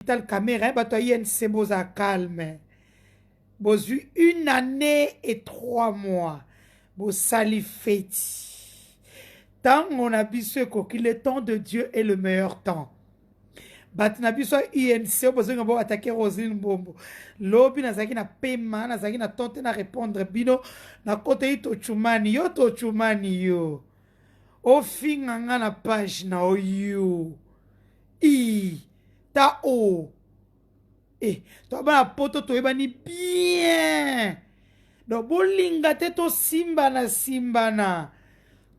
Tal caméra, bah toi INC boza calme. Bozu 1 année et 3 mois. Bo sali feti. Tant on a biso que le temps de Dieu est le meilleur temps. Bat na biso INC bozo ngabo attaquer Rosine Bombo. Lobi na zaki na paiement na zaki na tente na répondre bino na côté ito chumani yo to chumani yo. O finga nga na page na yo. Ta o. Toi ba poto to ebani bien. Donc bolinga te to simba na.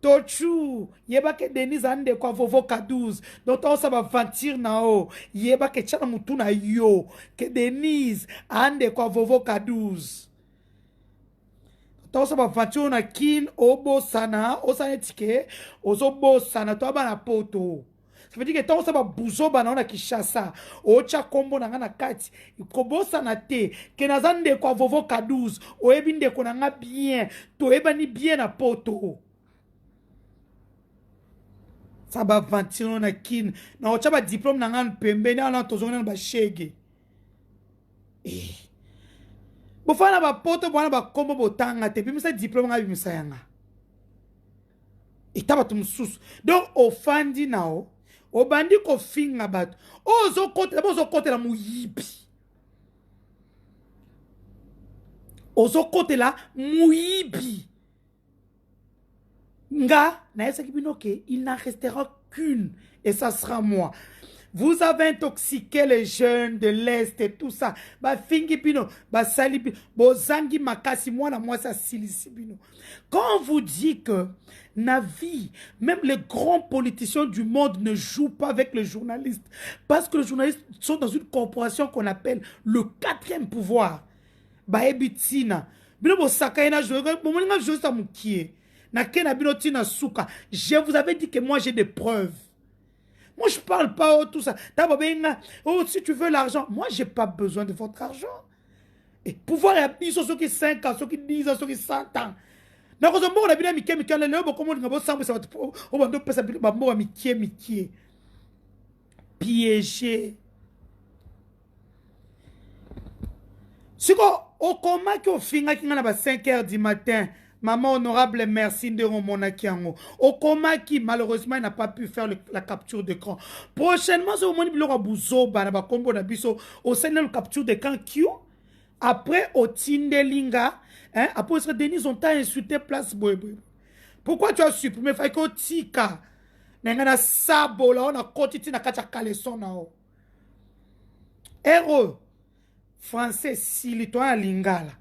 Tochu, yeba ke Denise ande kwa vovo ka 12. Donc on sa va ventir na o. Yeba ke chana mutu na yo. Que Denise ande kwa vovo ka 12. Donc ça va ventir na kin obo sana, osane tike, ozobo sana to ba na poto. Ça veut dire que tant ça va bouzo banana Kishasa, ocha kombo na ngana kati, ikobosa na te, ke nazande kwa vovo ka 12, oebinde konanga bien, to ebani bien na poto. Ça va ventir na kin, na ocha ba diplôme na ngana pembe, na ala tozongana ba shege. Bofana ba poto bwana ba kombo botanga te, bimisa diplôme nga bimisa yanga. Itaba tumsusu. Donc ofandi nao. Obandi ko finga bato. Ozo kote la muyibi. Ozo kote la muyibi. Nga, na yesa kibinoke, il n'en restera qu'une. Et ça sera moi. Vous avez intoxiqué les jeunes de l'Est et tout ça. Ba fingi bino, ba sali bino, bo zangi makasi, moi ça silisi bino. Quand on vous dit que na vie, même les grands politiciens du monde ne jouent pas avec les journalistes, parce que les journalistes sont dans une corporation qu'on appelle le 4e pouvoir. Ba ebitina, bino bo sakaina jouer, bo moninga jouer sa mukie. Na kena bino tina suka. Je vous avais dit que moi j'ai des preuves. Moi, je ne parle pas de tout ça. Oh, si tu veux l'argent, moi, je n'ai pas besoin de votre argent. Et pouvoir y ceux qui 5 ans, ceux qui 10 ans, ceux qui 100 ans. Piégé. Si au coma qui au finga qui n'a pas 5 heures du matin, maman honorable, merci de Romonakiango. Au coma qui, malheureusement, n'a pas pu faire la capture d'écran. Prochainement, c'est au moment où il y aura Bouzo, Banaba Kombo, Nabiso, au sein de la capture d'écran Q. Après, au Tindelinga, hein, après, Denise, on t'a insulté place Boy. Pourquoi tu as supprimé Faiko Tika? Nengana Sabo, là, on a quotidien, on a caleçon, là. Héros, français, si l'itoyen Lingala.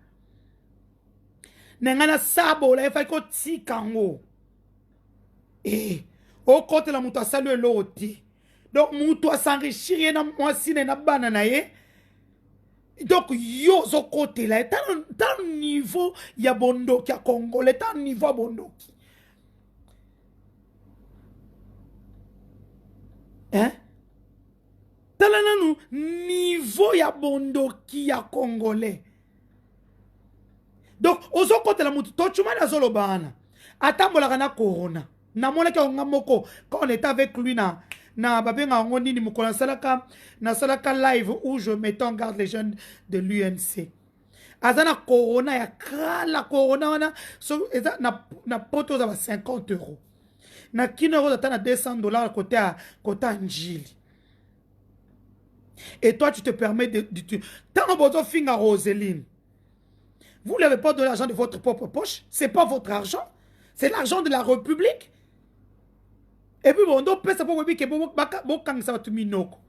Nengana sabo la efai ko tikango. Au côté la muto saluer l'autre. Donc muto s'enrichir na mwasi na banana ye. Donc yo zo côté là tant niveau ya bondo ki a congolais tant niveau bondo ki. Hein? Tant niveau ya bondo ki a congolais. Donc, ozo kote la mutu, tochuma na zolo bana. Atambola na corona. Na mona ka ngamoko, quand on était avec lui na babenga ngoni ni mukona salaka live où je mettais en garde les jeunes de l'UNC. Azana corona ya kala corona wana so eza na poto za 50 €. Na kino eza na $200 côté Njili. Et toi tu te permets de tant bozo finga Roseline. Vous n'avez pas de l'argent de votre propre poche. Ce n'est pas votre argent. C'est l'argent de la République. Et puis, bon, donc, ça peut que bon, ça va tout minoko.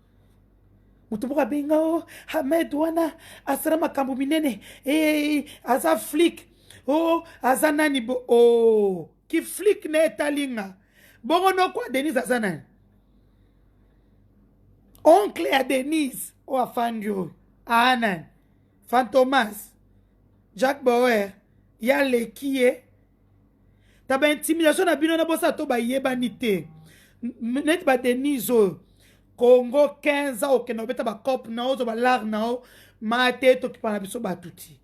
Mutubuka bingo, Hamed wana, asara makambu minene, asa flic, asa nani bo, ki flic ne talinga. Bongo no kwa Denise azana. Oncle à Denise, afandio, Anan, Fantomas. Jack Bauer, ya lekie. Taba intimidation na bino na bosa to ba yebanite. Net ba Denise Congo 15 ans ke no beta ba cop na ozo ba lar na o mate to ki pa na biso ba tuti.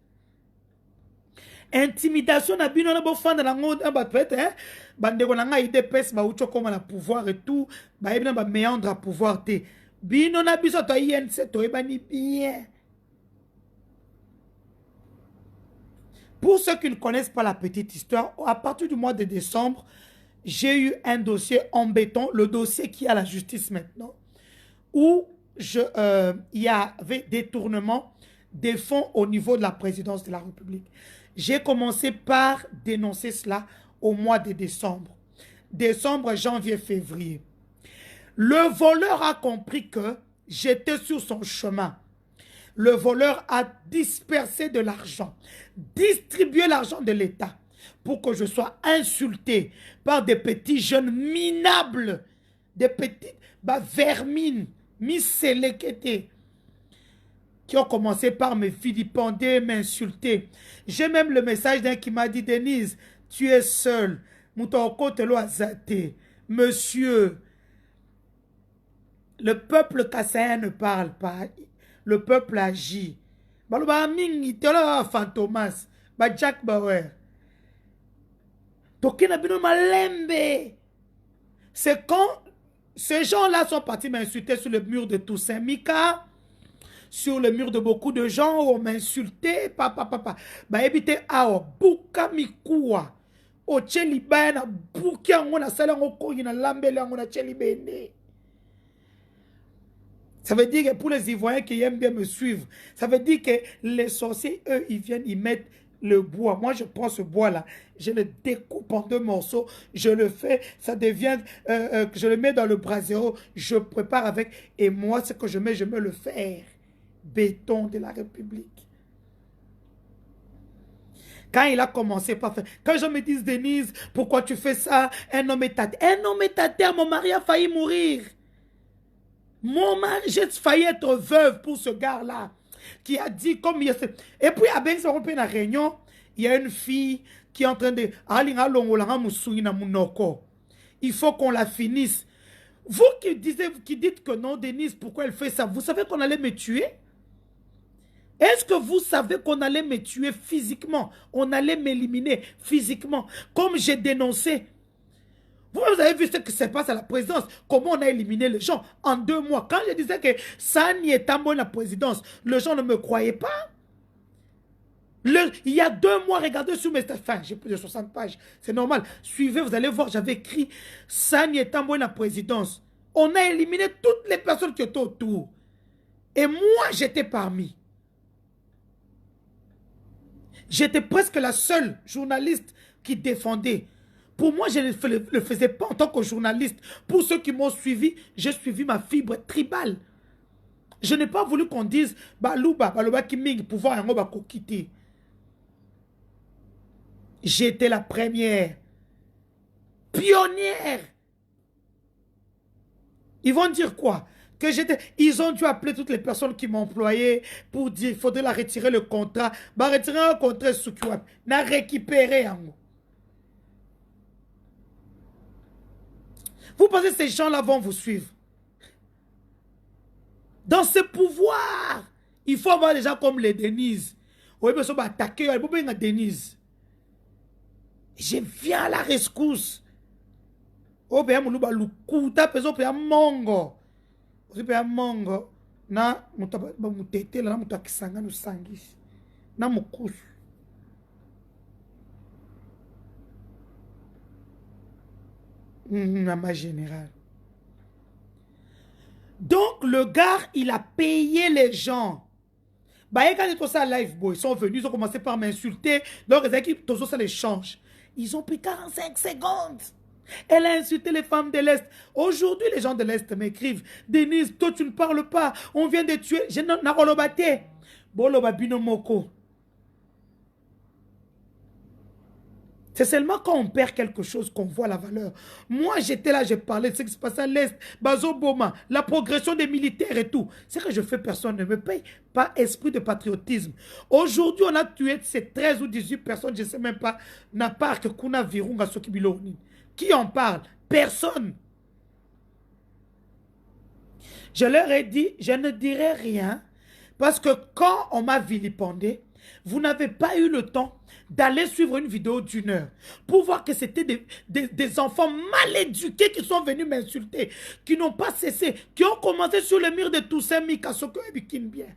Intimidation na bino na bo fanda na ngo ba pete hein. Bande ko na nga IDPS ba ucho koma na pouvoir et tout, ba yebina ba méandre à pouvoir te. Bino na biso to INC to ebani bien. Pour ceux qui ne connaissent pas la petite histoire, à partir du mois de décembre, j'ai eu un dossier en béton, le dossier qui est à la justice maintenant, où il y avait détournement des fonds au niveau de la présidence de la République. J'ai commencé par dénoncer cela au mois de décembre. Décembre, janvier, février. Le voleur a compris que j'étais sur son chemin. Le voleur a dispersé de l'argent, distribué l'argent de l'État pour que je sois insulté par des petits jeunes minables, des petites vermines, misséléquetés, qui ont commencé par me vilipender, m'insulter. J'ai même le message d'un qui m'a dit, Denise, tu es seul. Monsieur, le peuple kassaïen ne parle pas. Le peuple agit. Fantomas, Jack Bauer. C'est quand ces gens-là sont partis m'insulter sur le mur de Toussaint Mika, sur le mur de beaucoup de gens où on m'insultait, papa. Ebite ao, buka mikuwa. O cheli bana, buki ango na sala ngo koyi na lambele ango na cheli bene. Ça veut dire que pour les Ivoiriens qui aiment bien me suivre, ça veut dire que les sorciers, eux, ils viennent, ils mettent le bois. Moi, je prends ce bois-là, je le découpe en 2 morceaux, je le fais, ça devient, je le mets dans le brasero, je prépare avec, et moi, ce que je mets le fer. Béton de la République. Quand il a commencé par faire, quand je me dis, Denise, pourquoi tu fais ça? Un homme est à terre. Un homme est à terre, mon mari a failli mourir. Mon mari, j'ai failli être veuve pour ce gars-là, qui a dit, comme il y a... Et puis, à Ben Saron, la réunion, il y a une fille qui est en train de... Il faut qu'on la finisse. Vous qui dites que non, Denise, pourquoi elle fait ça? Vous savez qu'on allait me tuer? Est-ce que vous savez qu'on allait me tuer physiquement? On allait m'éliminer physiquement. Comme j'ai dénoncé. Vous avez vu ce qui se passe à la présidence. Comment on a éliminé les gens en 2 mois. Quand je disais que ça n'y est pas bon la présidence, les gens ne me croyaient pas. Il y a 2 mois, regardez sur mes... Enfin, j'ai plus de 60 pages. C'est normal. Suivez, vous allez voir, j'avais écrit ça n'y est pas bon la présidence. On a éliminé toutes les personnes qui étaient autour. Et moi, j'étais parmi. J'étais presque la seule journaliste qui défendait. Pour moi, je ne le faisais pas en tant que journaliste. Pour ceux qui m'ont suivi, j'ai suivi ma fibre tribale. Je n'ai pas voulu qu'on dise Balouba, Balouba Kiming, pouvoir en quitter. J'étais la première. Pionnière. Ils vont dire quoi? Que j'étais... Ils ont dû appeler toutes les personnes qui m'employaient pour dire qu'il faudrait la retirer le contrat. Bah, retirer un contrat sous quoi? N'a récupéré en gros. Vous pensez que ces gens-là vont vous suivre? Dans ce pouvoir, il faut avoir des gens comme les Denise. Oui, mais ça va attaquer, il faut bien Denise. Je viens à la rescousse. Oh, ben, mon louba lukuta, peso, pe mongo. Vous pe mongo. Na, mutete, la, mutakisanga, no sangis. Na, mukusu. Ma générale. Donc, le gars, il a payé les gens. Bah, quand ils ont ça live, boy, ils sont venus, ils ont commencé par m'insulter. Donc, les équipes, tout ça les change. Ils ont pris 45 secondes. Elle a insulté les femmes de l'Est. Aujourd'hui, les gens de l'Est m'écrivent, Denise, toi, tu ne parles pas. On vient de tuer. Je n'ai pas de Boloba binomoko. C'est seulement quand on perd quelque chose qu'on voit la valeur. Moi, j'étais là, j'ai parlé de ce qui se passe à l'Est, Bazo Boma, la progression des militaires et tout. Ce que je fais, personne ne me paye. Pas esprit de patriotisme. Aujourd'hui, on a tué ces 13 ou 18 personnes, je ne sais même pas, n'a pas que Kuna Virunga Sokibiloni. Qui en parle? Personne. Je leur ai dit, je ne dirai rien, parce que quand on m'a vilipendé, Vous n'avez pas eu le temps d'aller suivre une vidéo d'1 heure pour voir que c'était des enfants mal éduqués qui sont venus m'insulter, qui n'ont pas cessé, qui ont commencé sur le mur de Toussaint Mikasoko et Bikinbien.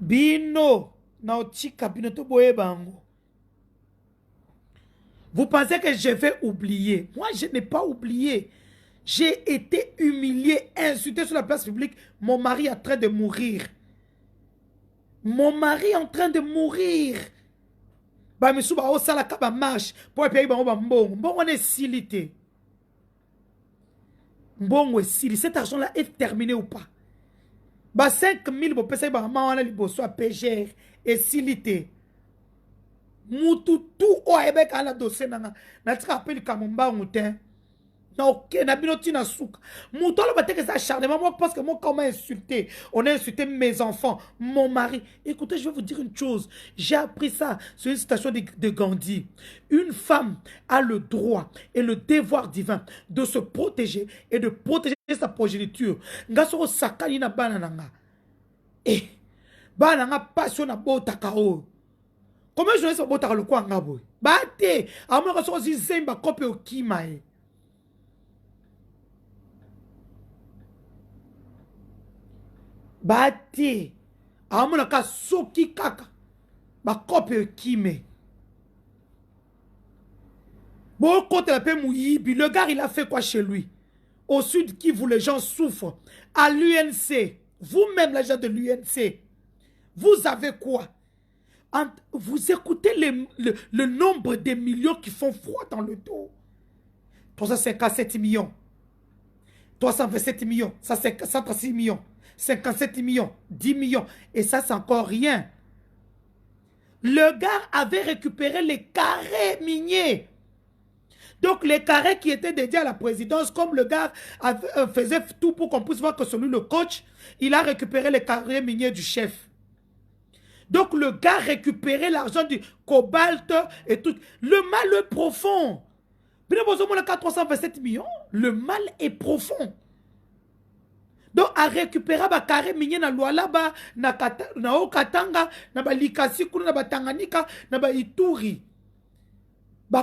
Bino, naotika bino to boye bango. Vous pensez que je vais oublier? Moi, je n'ai pas oublié. J'ai été humilié, insulté sur la place publique. Mon mari est en train de mourir. Mon mari est en train de mourir. Bah, monsieur, bah, ça la kaba marche. Pour payer, bah, bon, on est silité. Bon, si cet argent-là est terminé ou pas? Bah, 5 000, bon, peut-être, bah, on a les beaux soins PGR et silité. Moutou, tout, oh, ebe, à la dossier, n'a pas appelé Kamumba, moutin. Ok, Nabinoti na souka. Mouton le matin que ça acharnement. Moi, parce que moi, comment insulter? On a insulté mes enfants, mon mari. Écoutez, je vais vous dire une chose. J'ai appris ça sur une citation de Gandhi. Une femme a le droit et le devoir divin de se protéger et de protéger sa progéniture. Ngasoro sakani na banananga. Eh, bananga passion na botakao. Comment je vais se botaka le quoi ngabo? Bate, à moi, quand on se dit, ba kope o kimae. Bate, amona ka soki kaka ba kope kime. Bon côté la paix mouyibi, le gars il a fait quoi chez lui? Au sud Kivu les gens souffrent. À l'UNC, vous-même l'agent de l'UNC, vous avez quoi? Vous écoutez le nombre de millions qui font froid dans le dos. 357 millions, 327 millions, ça c'est 136 millions. 57 millions, 10 millions. Et ça, c'est encore rien. Le gars avait récupéré les carrés miniers. Donc, les carrés qui étaient dédiés à la présidence, comme le gars faisait tout pour qu'on puisse voir que celui, le coach, il a récupéré les carrés miniers du chef. Donc, le gars récupérait l'argent du cobalt et tout. Le mal est profond. 327 millions, le mal est profond. Donc, à récupérer les carrés miniers na Lualaba, na Okatanga, na Likasi, na Tanganyika, na Ituri.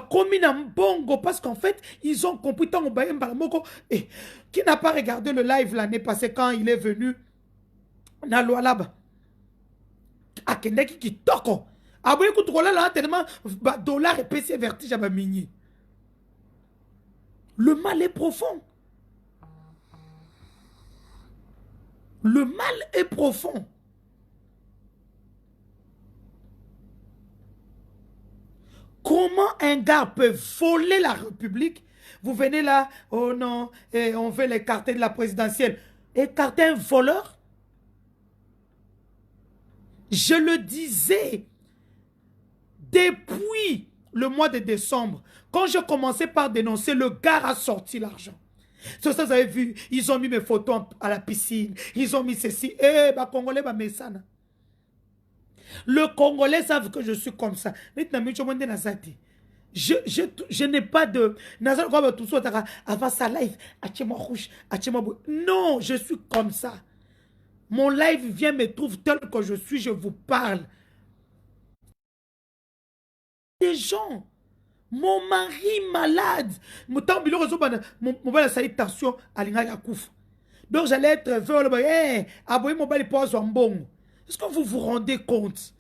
Komi na Mbongo, parce qu'en fait, ils ont compris tant et qui n'a pas regardé le live l'année passée quand il est venu na Lualaba. A Kendeki qui toko. Aboye kutukola là tellement dollars et PC vertige à minier. Le mal est profond. Le mal est profond. Comment un gars peut voler la République? Vous venez là, oh non, et on veut l'écarter de la présidentielle. Écarter un voleur? Je le disais depuis le mois de décembre. Quand je commençais par dénoncer, le gars a sorti l'argent. C'est ça, vous avez vu, ils ont mis mes photos à la piscine, ils ont mis ceci. Eh, bah, Congolais, bah, Messana. Le Congolais savent que je suis comme ça. Je n'ai pas de... Avant sa live, non, je suis comme ça. Mon live vient me trouve tel que je suis, je vous parle. Des gens... Mon mari malade. Donc j'allais être vers est-ce que vous vous rendez compte?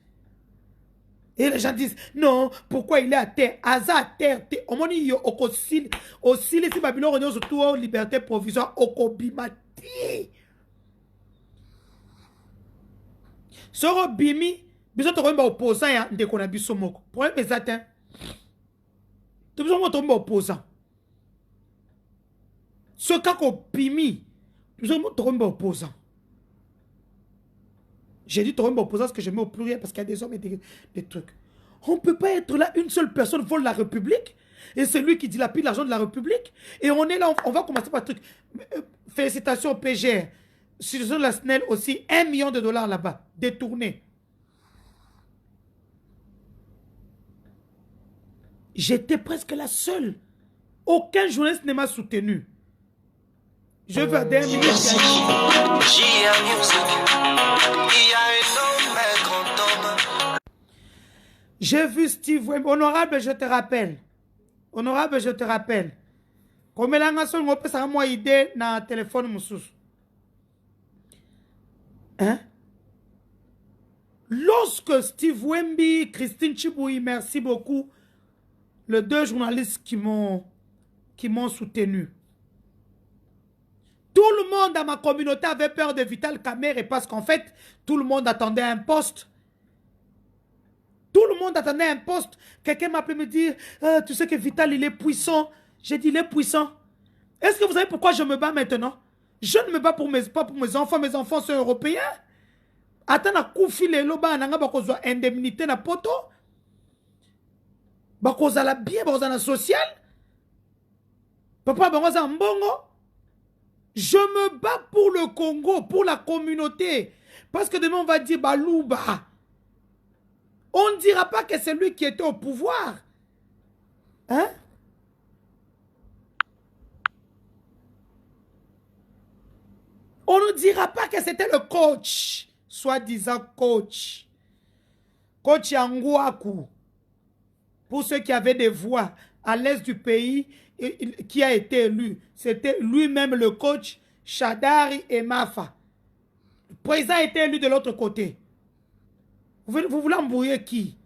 Et les gens disent, non, pourquoi il est à terre? Aza à terre, au moins il y a aussi les Babylon revient surtout liberté provisoire, okobimati. Soro bimi, biso to remba opposant ya ndeko na biso moko. Problème exact. Tu besoin de tomber opposant. Ce cas qu'on pimi, tu besoin de tomber opposant. J'ai dit tomber opposant parce que je mets au pluriel parce qu'il y a des hommes et des trucs. On ne peut pas être là, une seule personne vole la République et c'est lui qui dilapide l'argent de la République. Et on est là, on va commencer par un truc. Félicitations au PGR. Sur la SNEL aussi, 1 million de dollars là-bas, détournés. J'étais presque la seule. Aucun journaliste ne m'a soutenu. Je veux dire... J'ai vu Steve Wemby. Honorable, je te rappelle. Honorable, je te rappelle. Comme elle a une idée dans le téléphone, hein? Lorsque Steve Wemby, Christine Chiboui, merci beaucoup, les deux journalistes qui m'ont soutenu. Tout le monde dans ma communauté avait peur de Vital Kamerhe parce qu'en fait, tout le monde attendait un poste. Tout le monde attendait un poste. Quelqu'un m'a appelé me dire, tu sais que Vital, il est puissant. J'ai dit, il est puissant. Est-ce que vous savez pourquoi je me bats maintenant? Je ne me bats pas pour mes enfants. Mes enfants sont européens. Attends, na koufi le loba, nanga bakozwa indemnité na poto. Bakozala bien, bakozala social. Papa, bakozala mbongo. Je me bats pour le Congo, pour la communauté. Parce que demain, on va dire Balouba. On ne dira pas que c'est lui qui était au pouvoir. Hein? On ne dira pas que c'était le coach. Soi-disant coach. Coach Yangouakou. Pour ceux qui avaient des voix à l'est du pays, qui a été élu. C'était lui-même le coach Shadari et Mafa. Le président a été élu de l'autre côté. Vous voulez embrouiller qui?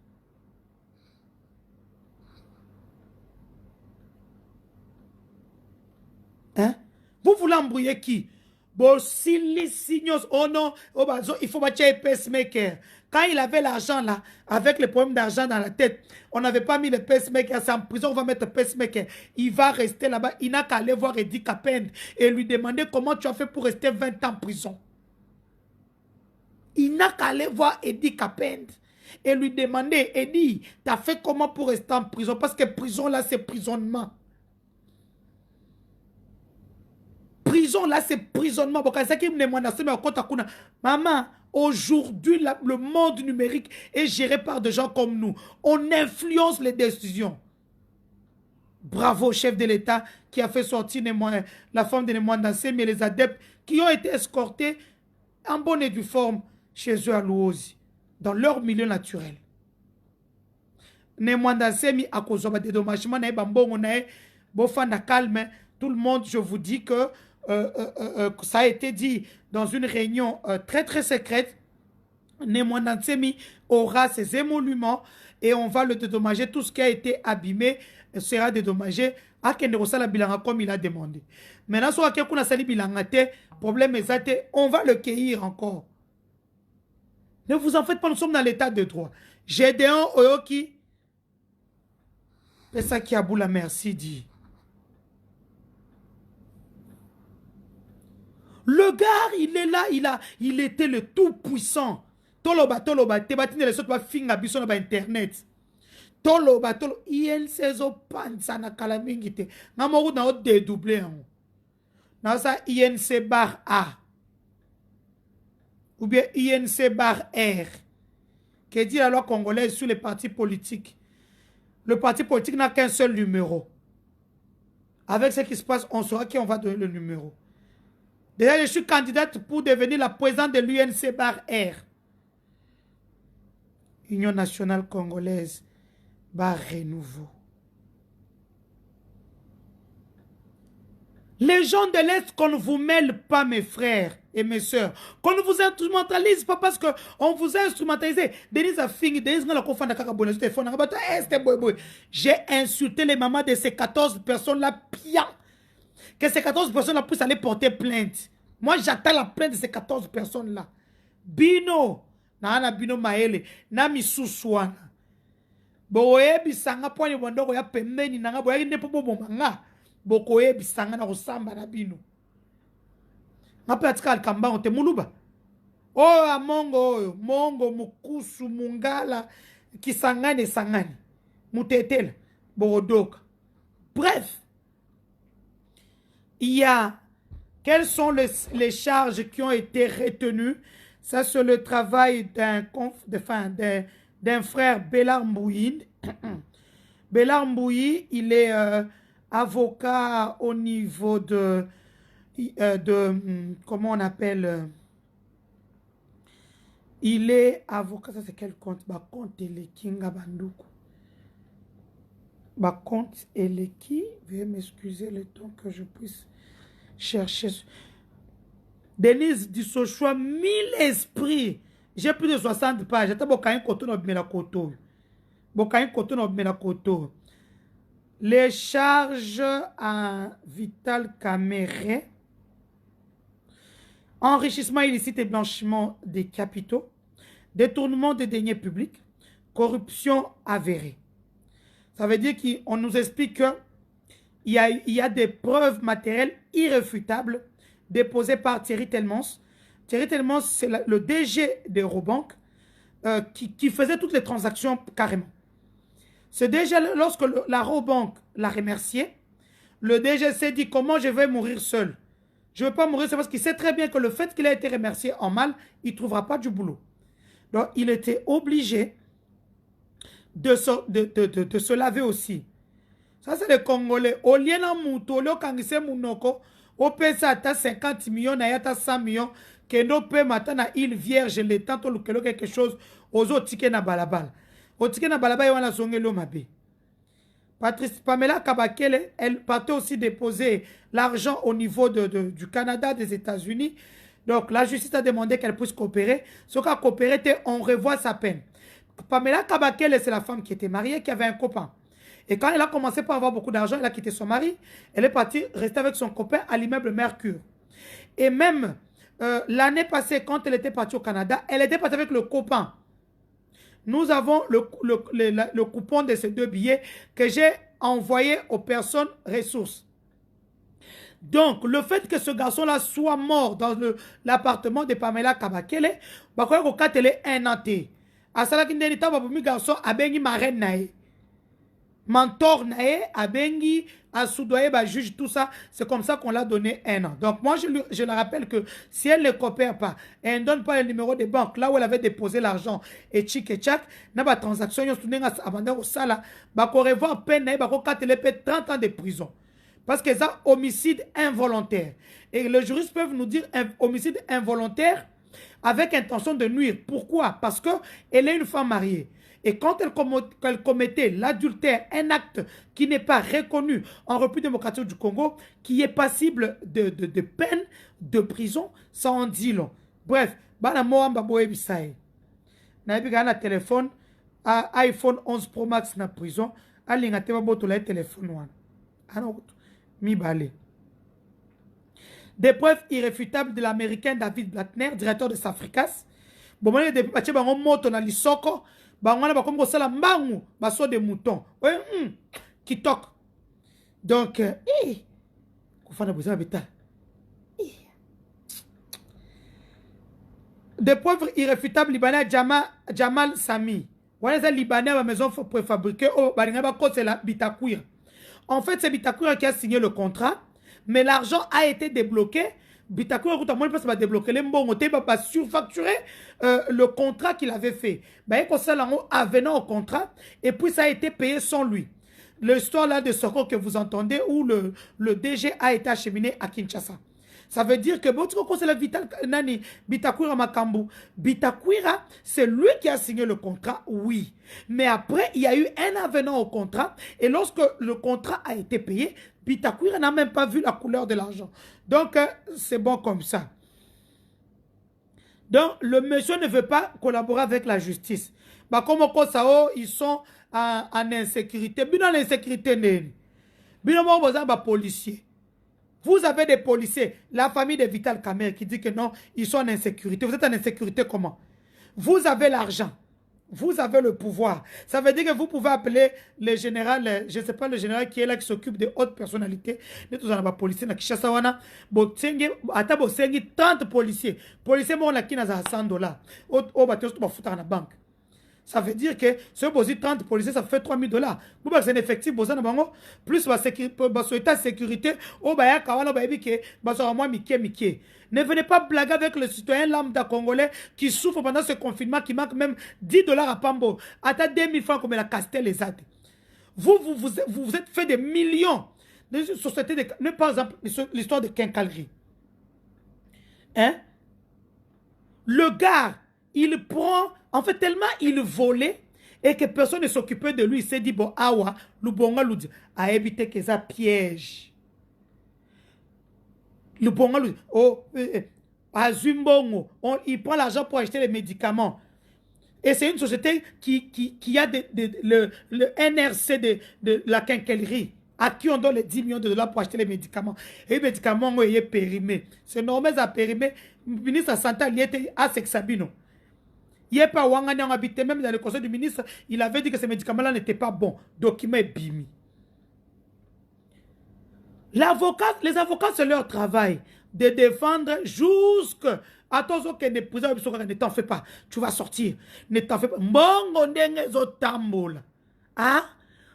Hein? Vous voulez embrouiller qui? Bon, oh non, il faut battre un pacemaker. Quand il avait l'argent là, avec les problèmes d'argent dans la tête, on n'avait pas mis le pacemaker, c'est en prison, on va mettre le pacemaker. Il va rester là-bas, il n'a qu'à aller voir Eddie Kapend et lui demander comment tu as fait pour rester 20 ans en prison. Il n'a qu'à aller voir Eddie Kapend et lui demander, Eddie, tu as fait comment pour rester en prison? Parce que prison là, c'est prisonnement. Prison là, c'est prisonnement. Maman, aujourd'hui, le monde numérique est géré par des gens comme nous. On influence les décisions. Bravo, chef de l'État, qui a fait sortir la femme de Némoine Nsemi et les adeptes qui ont été escortés en bonne et due forme chez eux à Louosi, dans leur milieu naturel. Némoine Nsemi a causé des dédommagements, calme. Tout le monde, je vous dis que ça a été dit dans une réunion très très secrète. Némoine Nsemi aura ses émoluments et on va le dédommager. Tout ce qui a été abîmé sera dédommagé à Kendrosala Bilanga comme il a demandé. Maintenant, soit quelqu'un a sali Bilangate, problème est on va le cueillir encore. Ne vous en faites pas, nous sommes dans l'état de droit. Gédéon Oyoki, c'est ça qui a bout la merci dit. Le gars, il est là, il était le tout puissant. Toloba, tebatine les autres va finga bison ba internet. Toloba, INC zo panza na kalamingite. Namoru na o dédoublé en. Na sa INC bar A. Ou bien INC bar R. Qui dit la loi congolaise sur les partis politiques. Le parti politique n'a qu'un seul numéro. Avec ce qui se passe, on saura qui on va donner le numéro. Déjà, je suis candidate pour devenir la présidente de l'UNC bar R. Union nationale congolaise bar renouveau. Les gens de l'Est, qu'on ne vous mêle pas, mes frères et mes soeurs. Qu'on ne vous instrumentalise pas parce qu'on vous a instrumentalisé. J'ai insulté les mamans de ces 14 personnes-là bien. Que ces 14 personnes-là puissent aller porter plainte. Moi, j'attends la plainte de ces 14 personnes-là. Bino, na Bino Maele, na Misuswana. Boye bisanga pwani wandoko ya pembeni nanga boye ne popo bomanga. Bokoye bisanga na kusamba na Bino. Ngapi atika alikamba onte muluba. Oh amongo, mongo mukusu mungala kisangane sangane. Mutetela borodoka. Bref. Il y a quelles sont les charges qui ont été retenues. Ça, c'est le travail d'un frère Bélard Mbouyi. Bélard Mbouyi, il est avocat au niveau comment on appelle Il est avocat, ça c'est quel compte? Bah, compte Elekinga Banduku. Bah, compte Eleki, veuillez m'excuser le temps que je puisse chercher. Denise Dissochoa, 1000 esprits. J'ai plus de 60 pages. J'étais bokain koto no bimela koto. Bokain koto no bimela koto. Les charges à Vital Caméré. Enrichissement illicite et blanchiment des capitaux. Détournement des deniers publics. Corruption avérée. Ça veut dire qu'on nous explique qu'il y a des preuves matérielles irréfutables déposées par Thierry Telmans. Thierry Telmans, c'est le DG de Eurobank qui faisait toutes les transactions carrément. Ce DG, lorsque la Eurobank l'a remercié, le DG s'est dit comment je vais mourir seul. Je ne veux pas mourir, c'est parce qu'il sait très bien que le fait qu'il a été remercié en mal, il ne trouvera pas du boulot. Donc, il était obligé de se laver aussi. Ça, c'est les Congolais. Au lieu de mouto, au kangise mounoko, au pesa ata 50 millions, na yata 100 millions, que no pe matana île vierge, le temps, quelque chose, aux autres tickets na balabal. Au ticket na balabal, il y a zongelo mabe. Pamela Kabakele, elle partait aussi déposer l'argent au niveau du Canada, des États-Unis. Donc, la justice a demandé qu'elle puisse coopérer. Ce qu'elle a coopéré, on revoit sa peine. Pamela Kabakele, c'est la femme qui était mariée, qui avait un copain. Et quand elle a commencé par avoir beaucoup d'argent, elle a quitté son mari. Elle est partie rester avec son copain à l'immeuble Mercure. Et même l'année passée, quand elle était partie au Canada, elle était partie avec le copain. Nous avons le coupon de ces 2 billets que j'ai envoyé aux personnes ressources. Donc, le fait que ce garçon-là soit mort dans l'appartement de Pamela Kabakele, il est un anté. À cela qu'il dit, le garçon a bengi marraine nae. Mentor nae, a bengi, a soudoyé, juge, tout ça. C'est comme ça qu'on l'a donné 1 an. Donc, moi, je le rappelle que si elle ne coopère pas, et elle ne donne pas le numéro de banque, là où elle avait déposé l'argent, et tchik et tchak, n'a pas de transaction, il y a abandonné au sala, bah, qu'on revoit peine, bah, qu'on 30 ans de prison. Parce que ça, homicide involontaire. Et les juristes peuvent nous dire homicide involontaire avec intention de nuire. Pourquoi? Parce qu'elle est une femme mariée. Et quand elle commettait l'adultère, un acte qui n'est pas reconnu en République démocratique du Congo, qui est passible de peine, de prison, ça en dit long. Bref, bana moamba boye bisaye. Na ebi gana téléphone, iPhone 11 Pro Max na prison, alinga tema boto la téléphone wana. Ano mi balé. Des preuves irréfutables de l'américain David Blattner, directeur de Safricas. Bon, moi, depuis que je suis moto na lisoko, bangwana ba comme ça la mbangu, ba so de mouton. Ouais, qui toque. Donc, kufana besoin beta. Des preuves irréfutables libanais Jamal Sami. Voilà ça libanais à la maison préfabriquée au baringa ba ko c'est la Bitakwira. En fait, c'est Bitakwira qui a signé le contrat, mais l'argent a été débloqué. Bitakwira va débloquer les mbongo, va surfacturer le contrat qu'il avait fait. Il avenant au contrat et puis ça a été payé sans lui. L'histoire là de Soko que vous entendez où le DG a été acheminé à Kinshasa. Ça veut dire que c'est la Bitakwira Makambu. Bitakwira, c'est lui qui a signé le contrat, oui. Mais après, il y a eu un avenant au contrat. Et lorsque le contrat a été payé, Bitakwira n'a même pas vu la couleur de l'argent. Donc, c'est bon comme ça. Donc, le monsieur ne veut pas collaborer avec la justice. Comme au Sao, ils sont en insécurité. Bien en insécurité, bien en policier. Vous avez des policiers, la famille de Vital Kamerhe qui dit que non, ils sont en insécurité. Vous êtes en insécurité comment? Vous avez l'argent. Vous avez le pouvoir. Ça veut dire que vous pouvez appeler le général, je ne sais pas, le général qui est là, qui s'occupe de hautes personnalités. Nous tous avons des policiers qui sont là. Botengi, ata bosengi 30 policiers. Policiers, on a qui n'a 100 $. Au bateau, tu vas foutre dans la banque. Ça veut dire que ce bosi 30 policiers, ça fait 3 000 $. C'est un effectif, plus la sécurité, ne venez pas blaguer avec le citoyen lambda congolais qui souffre pendant ce confinement, qui manque même 10 $ à Pambo. À 2 000 francs comme la Castel les autres. Vous êtes fait des millions de sociétés. Par exemple, l'histoire de quincaillerie. Hein? Le gars, il prend, en fait, tellement il volait et que personne ne s'occupait de lui. Il s'est dit, bon, awa, Lubonga Ludi, a évité que ça piège. Lubonga Ludi, oh, à Zumbongo, il prend l'argent pour acheter les médicaments. Et c'est une société qui a le NRC de la quincaillerie, à qui on donne les 10 millions de dollars pour acheter les médicaments. Et les médicaments ont été périmés. C'est normal à périmer. Le ministre de la Santé, il était à Sexabino. Il n'y a pas Wangani, on habitait même dans le conseil du ministre, il avait dit que ces médicaments-là n'étaient pas bons. Document est bimi. Les avocats, c'est leur travail de défendre jusqu'à attention que ne t'en fais pas. Tu vas sortir. Ne t'en fais pas. Mbongo ndenge zo tambola. Ah?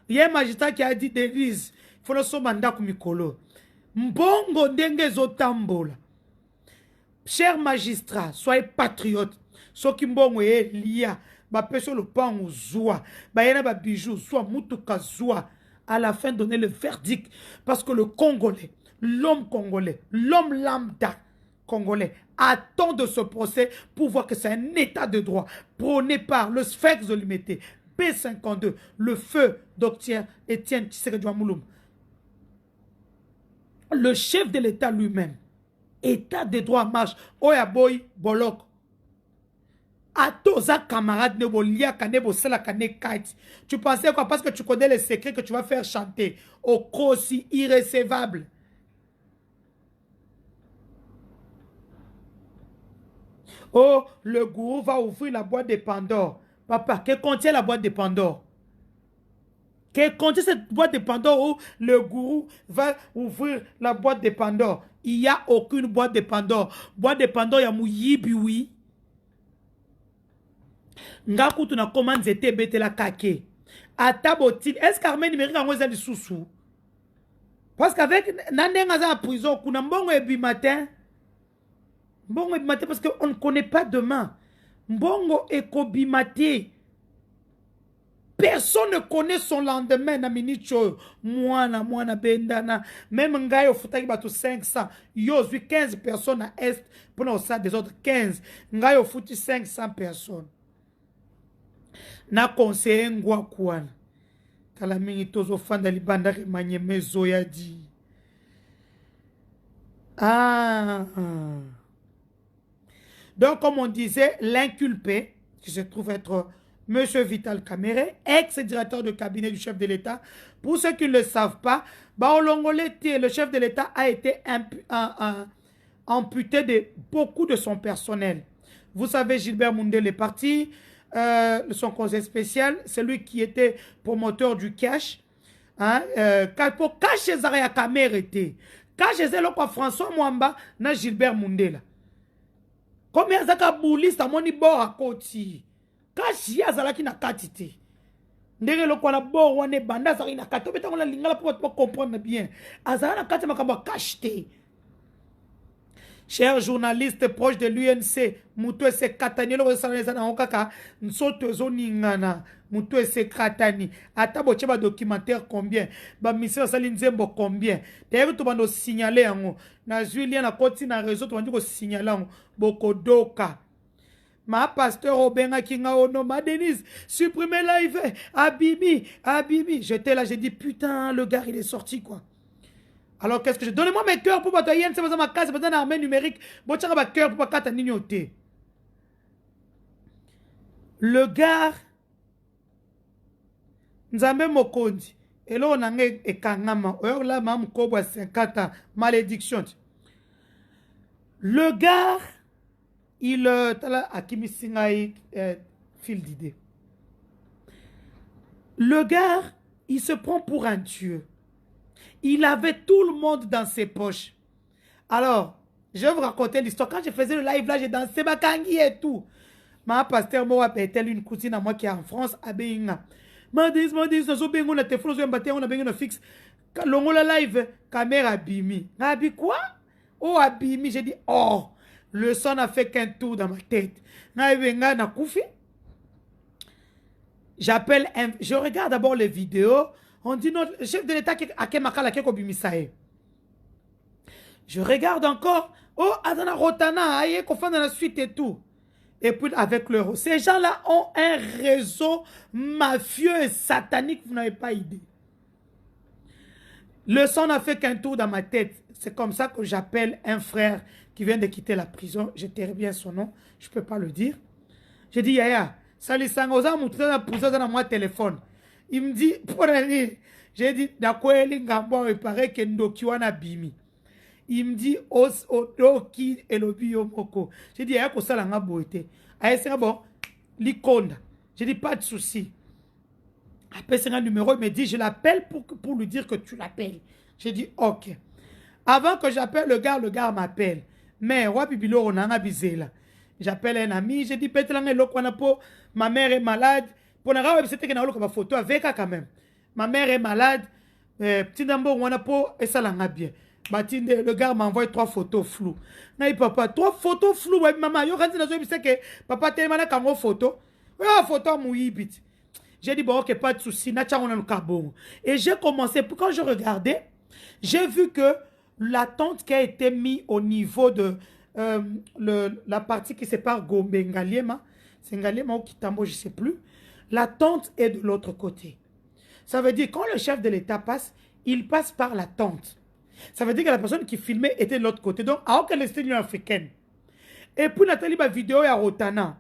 Il y a un magistrat qui a dit Denise, il faut le somanda kumikolo. Mbongo ndenge zo tambola. Chers magistrats, soyez patriotes. Ceux qui mbongo est lié, ba peso le pan ou zoa, ba yena ba bijou, soit mutuka zoa. À la fin, donner le verdict. Parce que le Congolais, l'homme congolais, l'homme lambda congolais, attend de ce procès pour voir que c'est un état de droit prôné par le Sphinx de l'Humanité, P52, le feu Dr Étienne Tshisekedi Mouloum. Le chef de l'État lui-même, état de droit marche, Oyaboy Bolok. À tous les camarades, tu pensais quoi? Parce que tu connais les secrets que tu vas faire chanter au crossi irrécevable. Oh, le gourou va ouvrir la boîte de Pandore. Papa, que contient la boîte de Pandore? Que contient cette boîte de Pandore où le gourou va ouvrir la boîte de Pandore? Il n'y a aucune boîte de Pandore. Boîte de Pandore, il y a mouyibi, oui. Ngaku tu na commande zete bete la kake. Atabotine. Est-ce qu'Armée numérique a moins de sous-sous? Parce qu'avec Nandenga za prison, kuna mbongo ebi matin. Mbongo ebi matin parce qu'on ne connaît pas demain. Mbongo ekobi matin. Personne ne connaît son lendemain na minicho. Mwana bendana. Même ngayo futaki bato 500. Yo zui 15 personnes à Est. Pour nous ça des autres 15. Ngayo futi 500 personnes. Na conseiller ngwa kwana kala mingi tozo fanda libanda remanye mezo ya di donc comme on disait l'inculpé qui se trouve être Monsieur Vital Kamerhe, ex-directeur de cabinet du chef de l'État. Pour ceux qui ne le savent pas, le chef de l'État a été amputé de beaucoup de son personnel. Vous savez, Gilbert Moundé est parti. Son conseil spécial, c'est lui qui était promoteur du cash. Hein, pour cacher Zaria Kamerhe était. Cacher Zelokwa François Mwamba na Gilbert Moundé. Combien Zaka Bouliste a moni bord à côté. Cacher Zalaki na katite. Ndenge lokwa na bord wane banda Zari na katite. Beta on la lingala pour comprendre bien. Azara na katite makamba cacheté. Chers journalistes proches de l'UNC, Moutou se katani, le resanezana okaka, nsoto zoningana, Moutou se katani. Atabo cheba documentaire combien, ba mission salinzembo combien. D'ailleurs tu vas nous signaler en na Julien na koti na réseau tu vas nous signaler en bokodoka. Ma pasteur Obenga Kinga Ono, ma Denise, supprimez live, Abimi. J'étais là, j'ai dit putain, le gars il est sorti quoi. Alors qu'est-ce que je... Donnez-moi mes cœurs pour batailler, c'est besoin de ma case, c'est besoin d'une armée numérique. Bon, tiens, ma cœur pour pas qu'à t'ignoter. Le gars, nous avons Mokondi. Et là, on a un kangama. Alors là, ma mkobo 50 ans. Malédiction. Le gars, il... Akimi Singaï, fil d'idée. Le gars, il se prend pour un dieu. Il avait tout le monde dans ses poches. Alors, je vais vous raconter l'histoire. Quand je faisais le live là, j'ai dansé Bakangi et tout. Ma pasteur m'a appelé une cousine à moi qui est en France, à Béinga. M'a dit, on a téléphone, on a bien fixe. Longo la live, caméra bimi. N'a dit quoi? Oh, abimi. J'ai dit, oh, le son n'a fait qu'un tour dans ma tête. N'a koufi. Je regarde d'abord les vidéos. On dit non, le chef de l'État a kemakala keko bimisae. Je regarde encore. Oh, Adana Rotana, aïe, qu'on fait dans la suite et tout. et puis avec l'euro. Ces gens-là ont un réseau mafieux et satanique, vous n'avez pas idée. Le sang n'a fait qu'un tour dans ma tête. C'est comme ça que j'appelle un frère qui vient de quitter la prison. Je tairai bien son nom, je ne peux pas le dire. Je dis, Yaya, salut Sangoza, dans mon téléphone. Il me dit, pour aller, j'ai dit, d'accord, il paraît que Ndokiwana Bimi. Il me dit, Odoki et le Biomoko. J'ai dit, Yaya, ko sala nga boete. Aïe, c'est bon, l'ikonda. J'ai dit, pas de souci. Après, c'est un numéro, il me dit, je l'appelle pour lui dire que tu l'appelles. J'ai dit, ok. Avant que j'appelle le gars m'appelle. Mais, Wapibilo, on a bisé là. J'appelle un ami, j'ai dit, ma mère est malade. Pour la raison, c'était que j'ai une photo avec elle quand même. Ma mère est malade. Petit d'ambo, on a pas, et ça l'a bien. Le gars m'a envoyé 3 photos floues. Non, papa, 3 photos floues. Maman, yo, quand tu que papa tellement na kango photo. Ouais, photo mouillibit. J'ai dit, bon, ok, pas de souci. Et j'ai commencé, quand je regardais, j'ai vu que la tente qui a été mise au niveau de la partie qui sépare Gombe et Ngaliema, c'est Ngaliema ou Kitambo, je ne sais plus, la tente est de l'autre côté. Ça veut dire quand le chef de l'État passe, il passe par la tente. Ça veut dire que la personne qui filmait était de l'autre côté. Donc, à aucun l'Union africaine. Et puis, Nathalie, ma vidéo est à Rotana.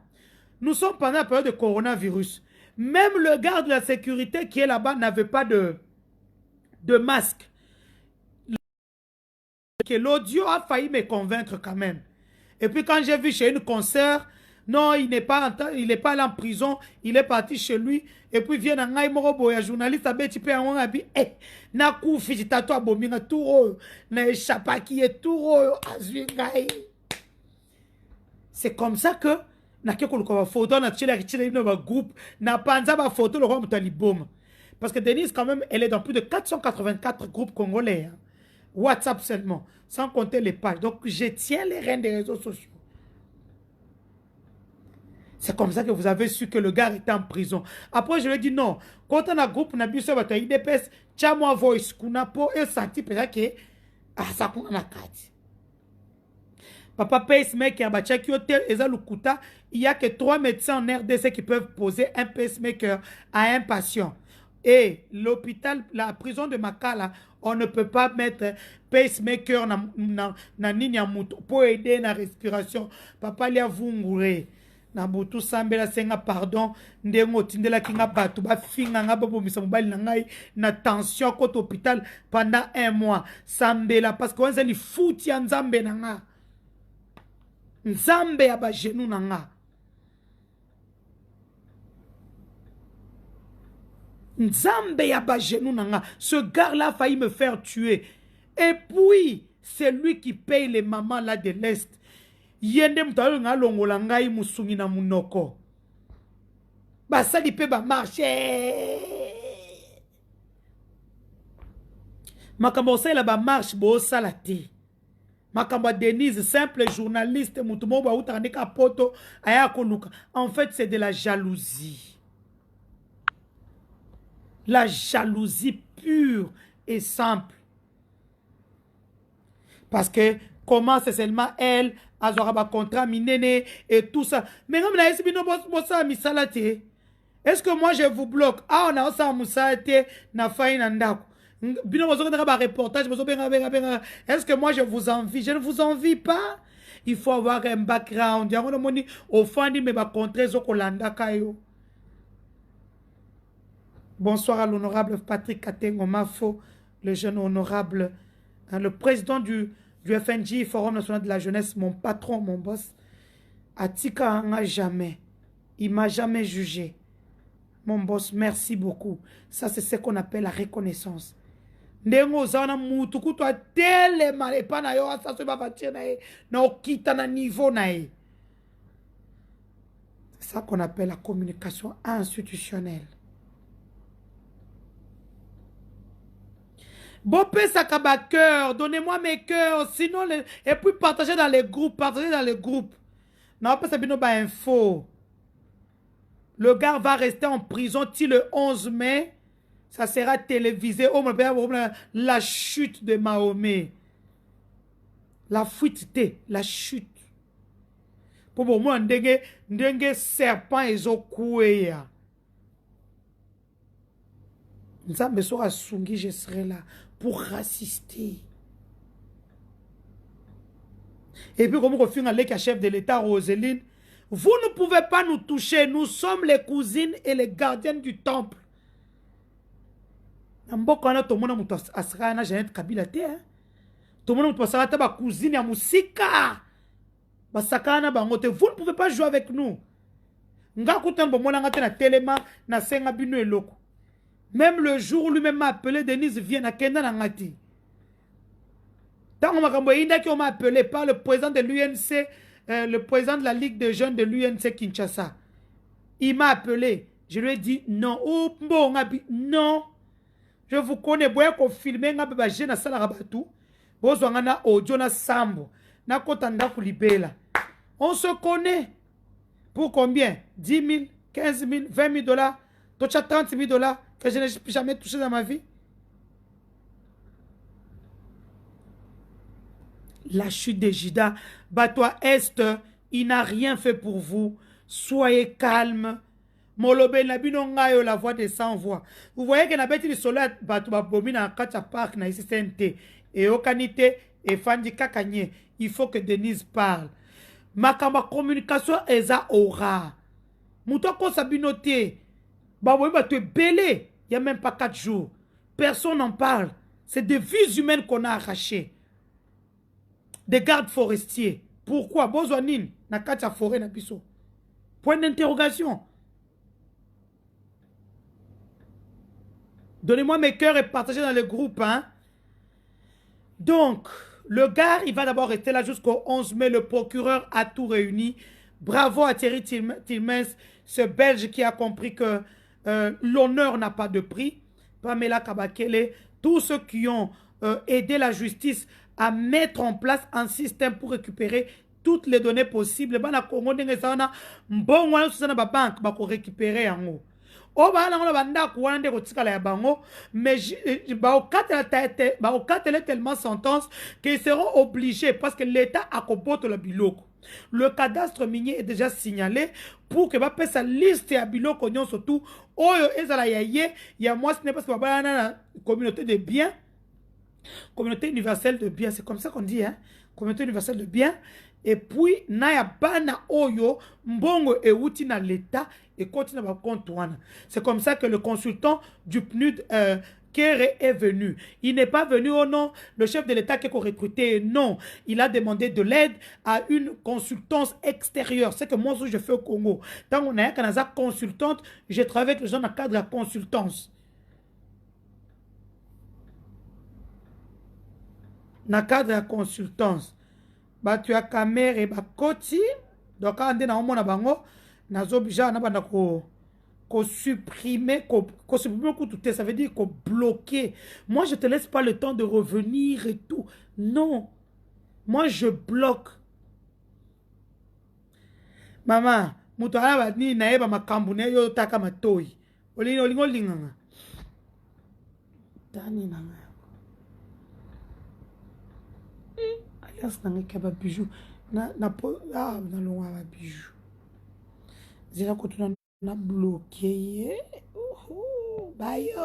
Nous sommes pendant la période de coronavirus. Même le garde de la sécurité qui est là-bas n'avait pas de masque. L'audio a failli me convaincre quand même. Et puis quand j'ai vu chez une concert, non, il n'est pas allé en prison, il est parti chez lui. Et puis vient un un journaliste à Bétipé en Wabi, na koufi tato abominga touro, na échappaki et touro azwingai. C'est comme ça que na keko photo na tchela groupe na panza ba photo le roi mutalibom. Parce que Denise quand même, elle est dans plus de 484 groupes congolais. Hein. WhatsApp seulement, sans compter les pages. Donc, je tiens les rênes des réseaux sociaux. C'est comme ça que vous avez su que le gars était en prison. Après, je lui ai dit non. Quand on a un groupe, on a vu ça, on a eu des pièces, tchamo voice, qu'on a pas, et senti peut-être que, ça qu'on a carte. Papa pacemaker, il n'y a que 3 médecins en RDC qui peuvent poser un pacemaker à un patient. Et l'hôpital, la prison de Makala, on ne peut pas mettre pacemaker pour aider na respiration. Papa lia vungure. Na butu sambela senga pardon. Ndengo tindela kinga batu. Ba finga nga bobo misa mobile na ngai. Na tension kote hôpital pendant 1 mois. Sambela parce que wanza li fouti ya nzambe na nga. Nzambe ya ba genou na nga. Nzambe ya ba genou nanga. Ce gars-là a failli me faire tuer. Et puis, c'est lui qui paye les mamans là de l'Est. Yende mtalo nga longola ngai musungi na munoko. Ba sali pe ba marché. Makambo la ba marche bo salati. Makamba Denise, simple journaliste, mutumo ba utandika poto aya koluka. En fait, c'est de la jalousie. La jalousie pure et simple. Parce que comment c'est seulement elle, Azoraba contrat, minene et tout ça. Mais comme est-ce que moi je vous bloque? Ah, on a aussi un moussaïté, na faïn andako. Est-ce que moi je vous envie? Je ne vous envie pas. Il faut avoir un background. Bonsoir à l'honorable Patrick Katengo Mafo, le jeune honorable, le président du FNJ, Forum National de la Jeunesse, mon patron, mon boss. Atika n'a jamais. Il m'a jamais jugé. Mon boss, merci beaucoup. Ça, c'est ce qu'on appelle la reconnaissance. C'est ça qu'on appelle la communication institutionnelle. Bopé Sakaba cœur, donnez-moi mes cœurs, sinon et puis partagez dans les groupes, Non, pas ça info. Le gars va rester en prison till le 11 mai. Ça sera télévisé. Oh, la chute de Mahomet. La fuite, la chute. Pour moi, ndenge serpent ezokouya. Nzambe sera sungi, je serai là pour assister. Et puis, comme on refuse avec la chef de l'État, Roseline, vous ne pouvez pas nous toucher. Nous sommes les cousines et les gardiennes du temple. Tout le monde a Jeannette Kabila. Tout le monde a une cousine à Moussika. Vous ne pouvez pas jouer avec nous. Même le jour où lui-même m'a appelé, Denise vient à Kenda Nangati. Tant qu'on m'a appelé par le président de l'UNC, le président de la Ligue des jeunes de l'UNC Kinshasa. Il m'a appelé. Je lui ai dit non. Oh, bon, non. Je vous connais. Vous voyez qu'on filme un peu de jeune à Salarabatou. Vous avez un audio na Sambo. Na Kotanda Kulibela. On se connaît. Pour combien? 10 000, 15 000, 20 000 dollars. Tu as 30 000 dollars que je n'ai jamais touché dans ma vie. La chute de Jida, Batois Est, il n'a rien fait pour vous. Soyez calme. Molobe Nabino Ngayo, la voix des sans-voix. Vous voyez que Nabeti le soleil, Batois Bomina, Kacha Park, na ICCNT, et Okanite, et Fandi Kakanye. Il faut que Denise parle. Ma communication est à aura. Moutoko Sabinote, Baboui Batou belé. Il n'y a même pas 4 jours. Personne n'en parle. C'est des vies humaines qu'on a arrachées. Des gardes forestiers. Pourquoi? Bozoanine, na kacha forêt na biso. Point d'interrogation. Donnez-moi mes cœurs et partagez dans le groupe. Hein? Donc, le gars, il va d'abord rester là jusqu'au 11 mai. Le procureur a tout réuni. Bravo à Thierry Tilmens, ce Belge qui a compris que l'honneur n'a pas de prix. Pamela Kabakele, tous ceux qui ont aidé la justice à mettre en place un système pour récupérer toutes les données possibles. Bana Congo ndenge sana mbongo wana susana ba banque ba ko récupérer yango. O ba na ngona banda ko wana ndeko tikala ya bango mais ba okatela tellement sentence qu'ils seront obligés parce que l'État a koboto le biloko. Le cadastre minier est déjà signalé pour que ba pesa liste ya biloko nyon surtout oyo ezala yaye ya moi ce n'est pas que ba na communauté de biens. Communauté universelle de biens, c'est comme ça qu'on dit, hein? Communauté universelle de biens. Et puis, naya bana oyo, mbongo e outi na l'État et continue à compte. C'est comme ça que le consultant du PNUD Kéré est venu. Il n'est pas venu au nom, le chef de l'État qui est recruté, non. Il a demandé de l'aide à une consultance extérieure. C'est que moi aussi je fais au Congo. Tant qu'on a une consultante, je travaille avec les gens dans le cadre de la consultance. Dans le cadre de la consultance, tu as caméra et koti. Donc, quand on a un bango, on supprimer, ça veut dire qu'on bloquer. Moi, je ne te laisse pas le temps de revenir et tout. Non. Moi, je bloque. Maman, mutala ba ni na eba makambune yo taka matoi. Olingo linganga. Tani nanga. Alias nanga kaba bijou. Na longa ba bijou. Zira kotuna na bloqué. Bayo.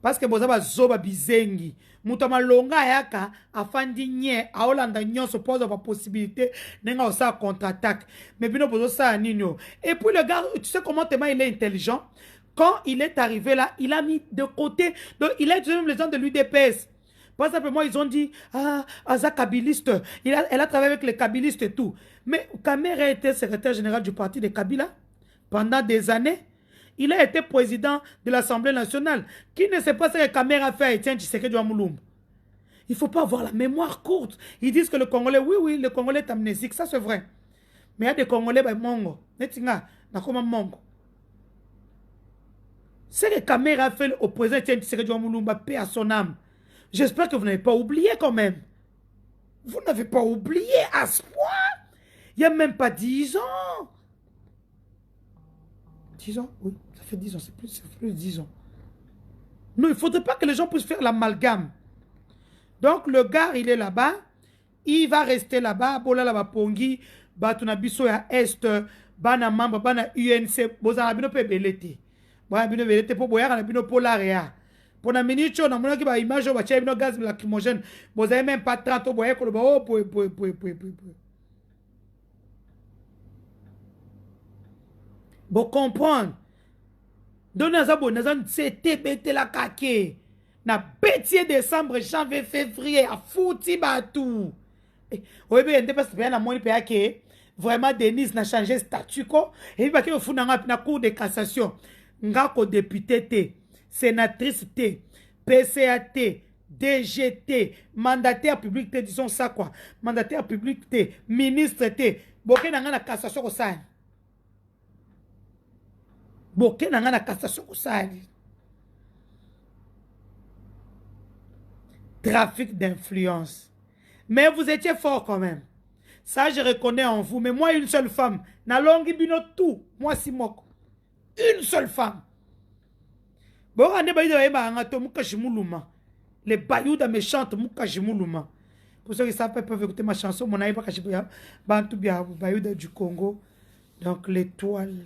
Parce que boza ba zoba bizengi. Muta malonga yaka afandi nye aolanda nyonso pose pas possibilité nenga osa contre-attaque. Mais bino bozo sa nino. Et puis le gars, tu sais comment tellement il est intelligent. Quand il est arrivé là, il a mis de côté. Donc il a utilisé même les gens de l'UDPS. Par exemple, moi, ils ont dit, ah, Aza Kabiliste. Elle a travaillé avec les Kabilistes et tout. Mais Kamer a été secrétaire général du parti de Kabila pendant des années. Il a été président de l'Assemblée nationale. Qui ne sait pas ce que Kamer a fait à Etienne Tshisekedi Ouamoulou? Il ne faut pas avoir la mémoire courte. Ils disent que le Congolais, oui, le Congolais est amnésique. Ça, c'est vrai. Mais il y a des Congolais, mongo. Mongo. Ce que Kamer a fait au président Etienne Tshisekedi Ouamoulou, paix à son âme. J'espère que vous n'avez pas oublié quand même. Vous n'avez pas oublié à ce point. Il n'y a même pas 10 ans. 10 ans? Oui, ça fait 10 ans. C'est plus de 10 ans. Non, il ne faudrait pas que les gens puissent faire l'amalgame. Donc, le gars, il est là-bas. il va rester là-bas, bola la pongi, batuna biso ya est, bana membre, bana UNC, bozana bino pe belete. Bana bino belete po boya na bino polarea. Pour na minute on a mon qui ba image ba bino gaz lacrymogène, bozay même pas 30 boya ko ba oh po. Bon comprendre. Donc nous c'était bête la kake. Na bêtier décembre, janvier, février, à fouti batou. Oui, bien, il n'y a pas de vraiment Denise n'a changé statut ko. Et puis, il faut na cour de cassation. Ngako député T, sénatrice T, PCAT, DGT, mandataire public T, disons ça quoi. Mandataire public T, ministre T. Boké n'a la cassation au sein. Boké n'a la cassation au sein. Trafic d'influence. Mais vous étiez fort quand même. Ça, je reconnais en vous. Mais moi, une seule femme. Na longi bino tout. Moi, si moko. Une seule femme. Bon, on est les bayouda méchantes, Mukajimuluma. Pour ceux qui savent, peuvent écouter ma chanson. Mon aïe, Bantu bayouda du Congo. Donc, l'étoile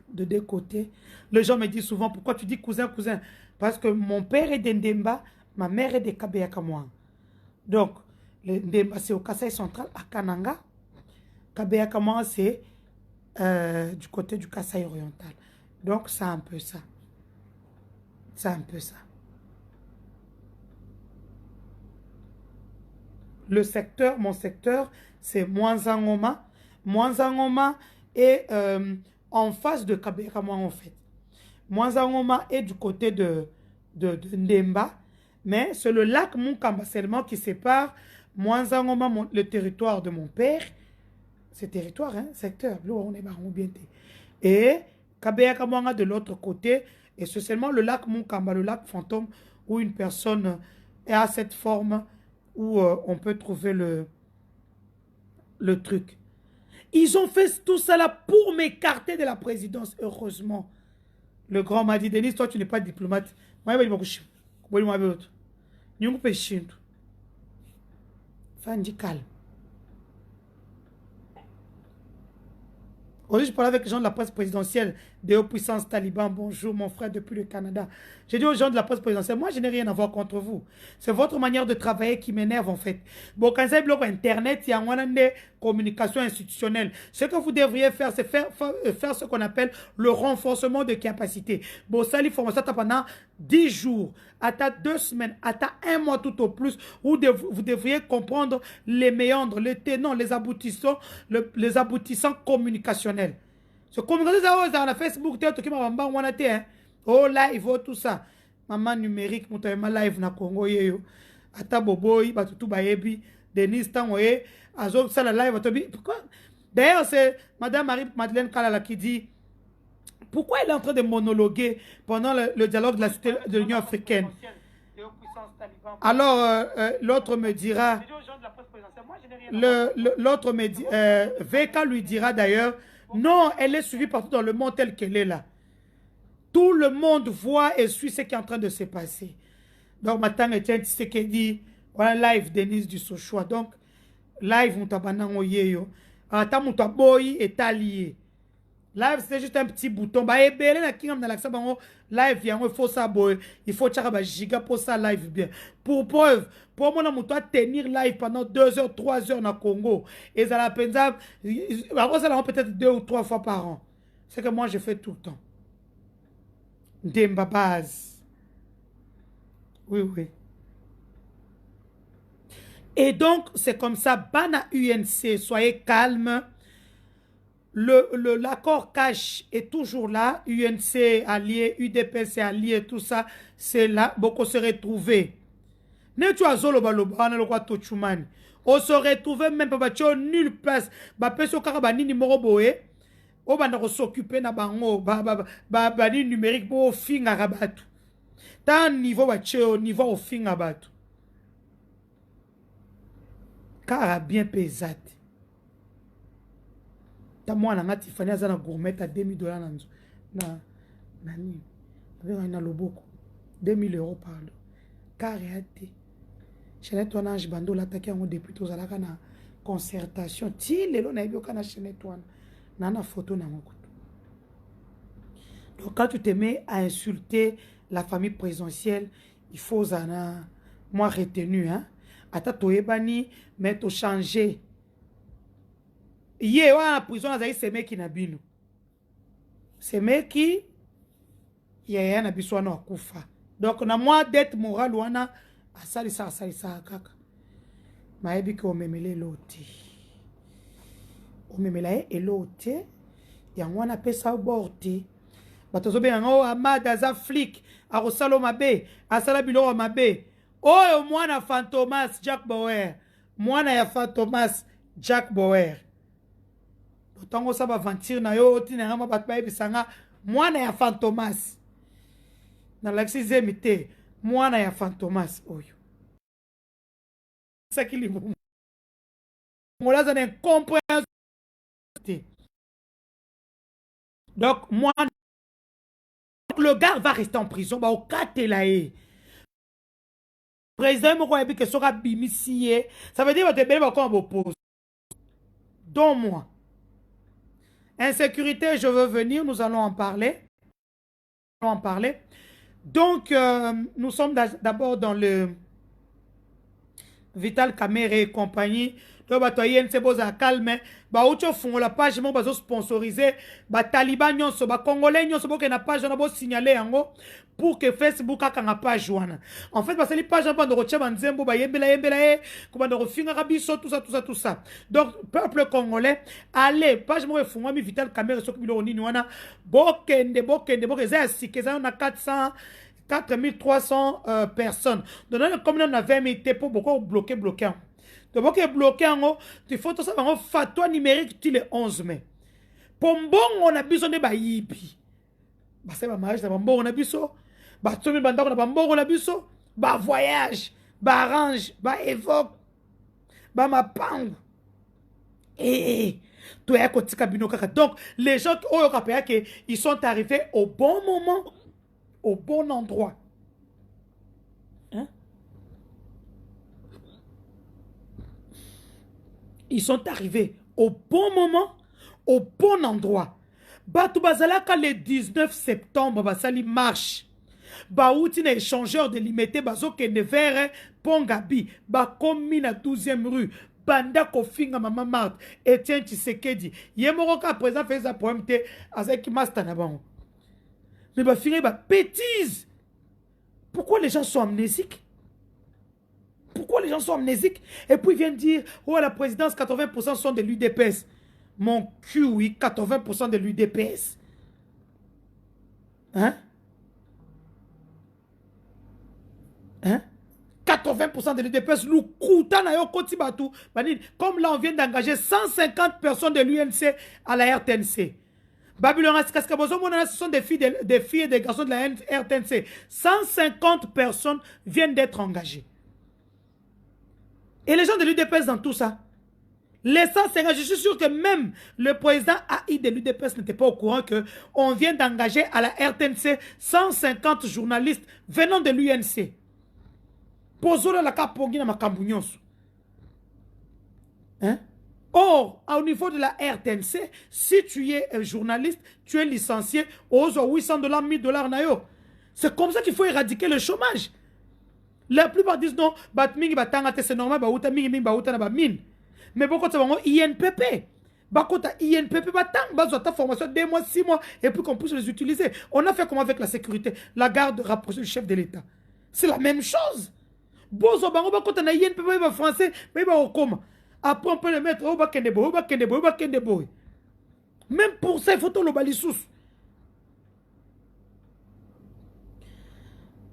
de deux côtés. Les gens me disent souvent, pourquoi tu dis cousin, cousin? Parce que mon père est d'Ndemba. Ma mère est de Kabeyakamoa. Donc, le Ndemba, c'est au Kasaï central, à Kananga. Kabeyakamoa, c'est du côté du Kasaï oriental. Donc, c'est un peu ça. C'est un peu ça. Le secteur, mon secteur, c'est Mwanzangoma. Mwanzangoma est en face de Kabeyakamoa, en fait. Mwanzangoma est du côté de Ndemba. Mais c'est le lac Munkamba seulement qui sépare Mwanzangoma, le territoire de mon père. C'est territoire, hein, secteur. On est bien. Et Kabeyakamoa de l'autre côté. Et c'est seulement le lac Munkamba, le lac fantôme, où une personne est à cette forme où on peut trouver le truc. Ils ont fait tout ça là pour m'écarter de la présidence, heureusement. Le grand m'a dit, Denis, toi tu n'es pas diplomate. Moi, je Nyungu peshindu. Fandi calme. Aujourd'hui, je parlais avec les gens de la presse présidentielle des hauts puissances talibans. Bonjour, mon frère, depuis le Canada. J'ai dit aux gens de la presse présidentielle, moi, je n'ai rien à voir contre vous. C'est votre manière de travailler qui m'énerve, en fait. Bon, quand c'est bloqué Internet, il y a une communication institutionnelle. Ce que vous devriez faire, c'est faire ce qu'on appelle le renforcement de capacité. Bon, ça, il faut ça pendant 10 jours, à 2 semaines, à 1 mois tout au plus, où vous devriez comprendre les méandres, les tenants, les aboutissants communicationnels. Ce communication, ça, on a Facebook, oh, live, oh, tout ça. Maman numérique, mon live na Congo, yo. Ata boboy, batutu baebi, Denis Tangoye, Azov, ça la live, pourquoi? D'ailleurs, c'est Madame Marie-Madeleine Kalala qui dit, pourquoi elle est en train de monologuer pendant le dialogue de la cité de l'Union africaine? Alors, l'autre me dira, l'autre me dit, VK lui dira d'ailleurs, non, elle est suivie partout dans le monde tel qu'elle est là. Tout le monde voit et suit ce qui est en train de se passer. Donc, maintenant, ce qu'il dit, voilà, live Denise du Sochoa. Donc, live, Moutabanan Oyeyo. Attends, Moutaboy est allié. Live, c'est juste un petit bouton. Bah, et bien, live, il faut ça, boy. Il faut que giga pour ça, live bien. Pour preuve, pour moi, on doit tenir live pendant 2 heures, 3 heures dans le Congo. Et ça la peine, ça peut-être 2 ou 3 fois par an. C'est que moi, je fais tout le temps. Demba base. Oui, oui. Et donc, c'est comme ça, Bana UNC, soyez calme. L'accord cash est toujours là. UNC allié, UDPC allié, tout ça, c'est là. Beaucoup se retrouver. Ne tu as zolo baloba, ne le quoi tochumani. On se retrouve même pas, tu as nulle place. Ba peso karabani ni moroboé. On va s'occuper na bango, ni numérique pour finga rabatu. Tant niveau au niveau au finga batu. Car bien pesate. Ta moi na Tiffany azana gourmet à $2000 na nani. Na loboko. 2000 € par le. Car réalité. Chaîne toi ange bando l'attaquer en depuis tous à la cana concertation ti lelo na ebio kana chaîne toi nana photo na ngoko. Donc quand tu te mets à insulter la famille présidentielle, il faut zana moi retenu hein. Ata toyebani mais to changer. Yé wa prison azali seme ki na bino. Seme ki yaya na biso na kufa. Donc na moi dette morale wana asalisa kaka. Maebi ko memele loti. O memela e loti. Ya wana pesa borti. Batozobe yango amada za flic arosalo mabe asala bilo mabe. Oyo mwana Fantomas Jack Bauer. Mwana ya Fantomas Jack Bauer. Botango sa ba venture na yo tina ngama batba ebisanga mwana ya Fantomas. Na laxi zemite mwana ya Fantomas oyo. Sakili mo. Molaza ne compréhension. Donc moi le gars va rester en prison ba au katelae. Président moko yebi que sera bimisié. Ça veut dire que tu vas comme oppose. Donc moi. Insécurité, je veux venir, nous allons en parler. Donc, nous sommes d'abord dans le Vital Kamere et compagnie. Donc, c'est beau à calme. Ucho font la page, mon bazo sponsorisé. Taliban, nyonso, Congolais, nyonso, bo na page, on a beau signaler yango pour que Facebook a une page. En fait, parce que les pages, on a retiré banzembo, yembela, comment on refinga rabiso, tout ça. Donc, peuple congolais, allez, page, moi, font mi Vital Kamere, ce que nous avons, bokende, zesi, que ça, on a 4300 personnes. Donc, comme on a 20 000 pour beaucoup bloquer. Donc, bloqué en il faut tout ça, on fatwa numérique le 11 mai. Pour bon, on a besoin de bayibi. C'est ma mariage, on a besoin. Tsomi bandako na bambo on a besoin. Voyage, arrange, évoque, mapango. Toi, donc, les gens ils sont arrivés au bon moment, au bon endroit. Hein? Ils sont arrivés au bon moment, au bon endroit. Batu bazalaka le 19 septembre, basali marche. Baouti na échangeur de limité, bazoke ne verre, Pongabi, bakomi na 12e rue. Banda kofinga Maman Marthe, Etienne Tshisekedi. Yemoroka présent fait sa poème avec Master Naban. Mais bah finir bah bêtise. Pourquoi les gens sont amnésiques? Et puis ils viennent dire, oh la présidence, 80% sont de l'UDPS. Mon cul, oui, 80% de l'UDPS. Hein? 80% de l'UDPS, comme là on vient d'engager 150 personnes de l'UNC à la RTNC. Babylon, ce sont des filles et des garçons de la RTNC. 150 personnes viennent d'être engagées. Et les gens de l'UDPS dans tout ça. Les 150, je suis sûr que même le président AI de l'UDPS n'était pas au courant qu'on vient d'engager à la RTNC 150 journalistes venant de l'UNC. Hein? Or, au niveau de la RTNC, si tu es un journaliste, tu es licencié, aux $800, $1000 c'est comme ça qu'il faut éradiquer le chômage. La plupart disent non, c'est normal, mais beaucoup de INPP. INPP, formation 2 mois, 6 mois, et puis qu'on puisse les utiliser. On a fait comment avec la sécurité, la garde rapprochée du chef de l'État. C'est la même chose. Bozo bango bakota na INPP ba français, ba okoma. Après on peut le mettre au bakendebo. Même pour ça il faut le balisous.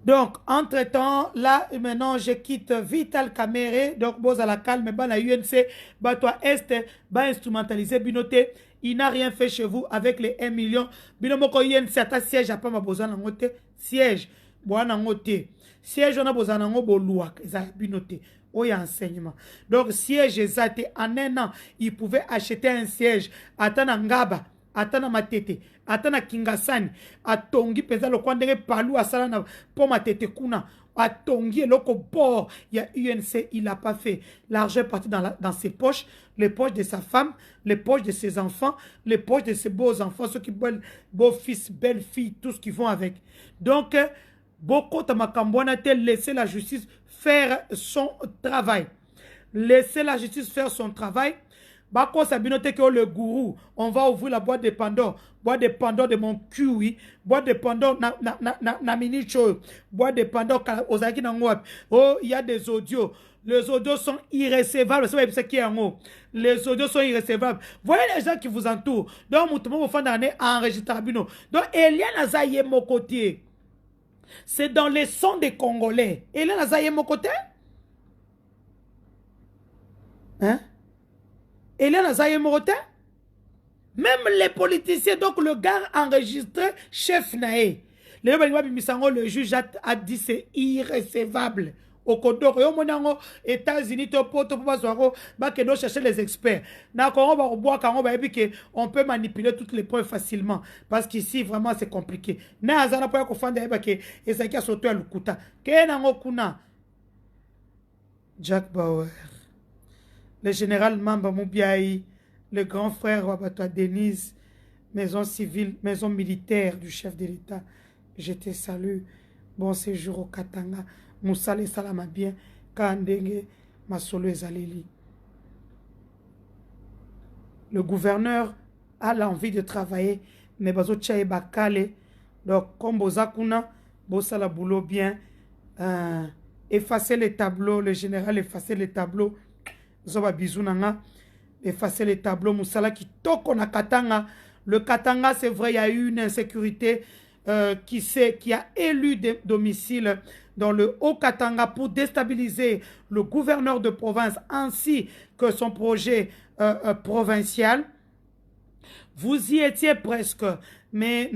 Donc entre-temps, là maintenant je quitte Vital Kamere, donc boz à la calme ba la UNC, ba toi est ba instrumentaliser binoté. Il n'a rien fait chez vous avec les 1 million. Binomoko UNC ata siège a pas ma besoin na ngote, siège boana ngote. Siège on a besoin d'un boluak, binoté. Oh, il y a enseignement. Donc, siège exact, en 1 an, il pouvait acheter un siège. Atana Ngaba, Atana Matete, Atana Kingasani, Atongi, Pesa, le Kwandere, Palou, Asalana, pour Matete Kuna. à Tongi, loko bord, il y a UNC, il n'a pas fait. L'argent est parti dans ses poches, les poches de sa femme, les poches de ses enfants, les poches de ses beaux-enfants, ceux qui veulent beaux-fils, belles-filles, tout ce qui vont avec. Donc, beaucoup de Makambouana laisser la justice faire son travail. Laissez la justice faire son travail. Bako Sabinote que le gourou, on va ouvrir la boîte de Pandore. Boîte de Pandore de mon cul, oui. Boîte de Pandore na mini show. Boîte de Pandore Ozaki Nangwap. Oh, il y a des audios. Les audios sont irrécevables. C'est qui est en haut. Les audios sont irrécevables. Voyez les gens qui vous entourent. Donc, vous faites d'année enregistré. Donc, Eliane Azaye mon côté. C'est dans les sons des Congolais. Eliane Azaye mon côté. Hein? Eliane Azaye mon côté. Même les politiciens, donc le gars enregistré, chef Naé. Le juge a dit c'est irrécevable. Au Kodoro, aux États-Unis, on chercher les experts. On peut manipuler toutes les preuves facilement. Parce qu'ici, vraiment, c'est compliqué. Jack Bauer, le général Mamba Moubiaï, le grand frère Wabatoa Denise, maison civile, maison militaire du chef de l'État. Je te salue. Bon séjour au Katanga. Moussale Salama bien. Kandenge Masolo Ezaleli. Le gouverneur a l'envie de travailler, mais bazo tchaye bakale. Donc, comme Bozakuna, Bosala boulot bien. Effacer les tableaux, le général effacer les tableaux. Zoba bizounanga. Effacer les tableaux. Moussala qui toque na Katanga. Le Katanga, c'est vrai, il y a eu une insécurité qui a élu des domiciles dans le Haut-Katanga pour déstabiliser le gouverneur de province ainsi que son projet provincial. Vous y étiez presque, mais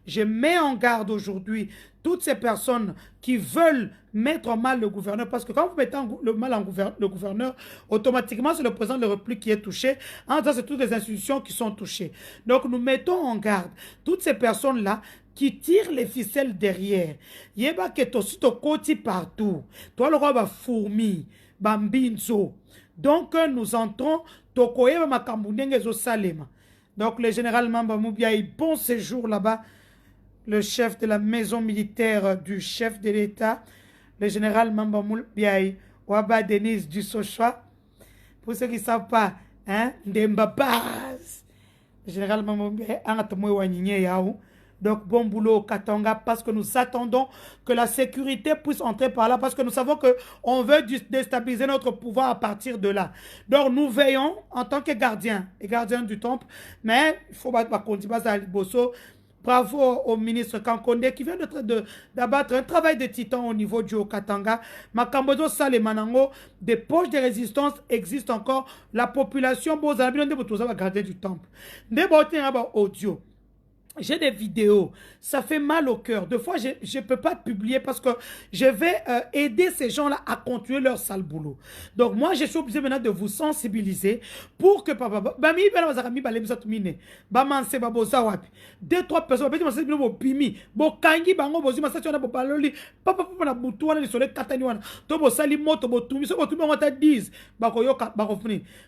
je mets en garde aujourd'hui toutes ces personnes qui veulent mettre en mal le gouverneur, parce que quand vous mettez le mal en le gouverneur, automatiquement c'est le président de la République qui est touché. En tout cas, c'est toutes les institutions qui sont touchées. Donc nous mettons en garde toutes ces personnes-là qui tirent les ficelles derrière. Yeba ke to koti partout. Toi le roi ba fourmi, bambinzo. Donc nous entrons tokoyeba makambundenge zo salema. Donc le général Mamba Moubiaï, bon séjour là-bas. Le chef de la maison militaire du chef de l'État, le général Mamba Moubiaï, Waba Denise du Sochwa. Pour ceux qui ne savent pas, hein, Ndembabaz. Le général Mamba Moubiaï, Angatomwe Wanyinye Yaou. Donc, bon boulot au Katanga, parce que nous attendons que la sécurité puisse entrer par là, parce que nous savons qu'on veut déstabiliser notre pouvoir à partir de là. Donc, nous veillons en tant que gardiens et gardiens du temple, mais il faut continuer à Bosso. Bravo au ministre Kankonde qui vient d'abattre un travail de titan au niveau du Haut-Katanga. Makambozo Salemanango, des poches de résistance existent encore. La population, va garder du temple. Audio. J'ai des vidéos, ça fait mal au cœur. Des fois, je ne peux pas publier parce que je vais aider ces gens-là à continuer leur sale boulot. Donc, moi, je suis obligé maintenant de vous sensibiliser pour que papa, deux, trois personnes,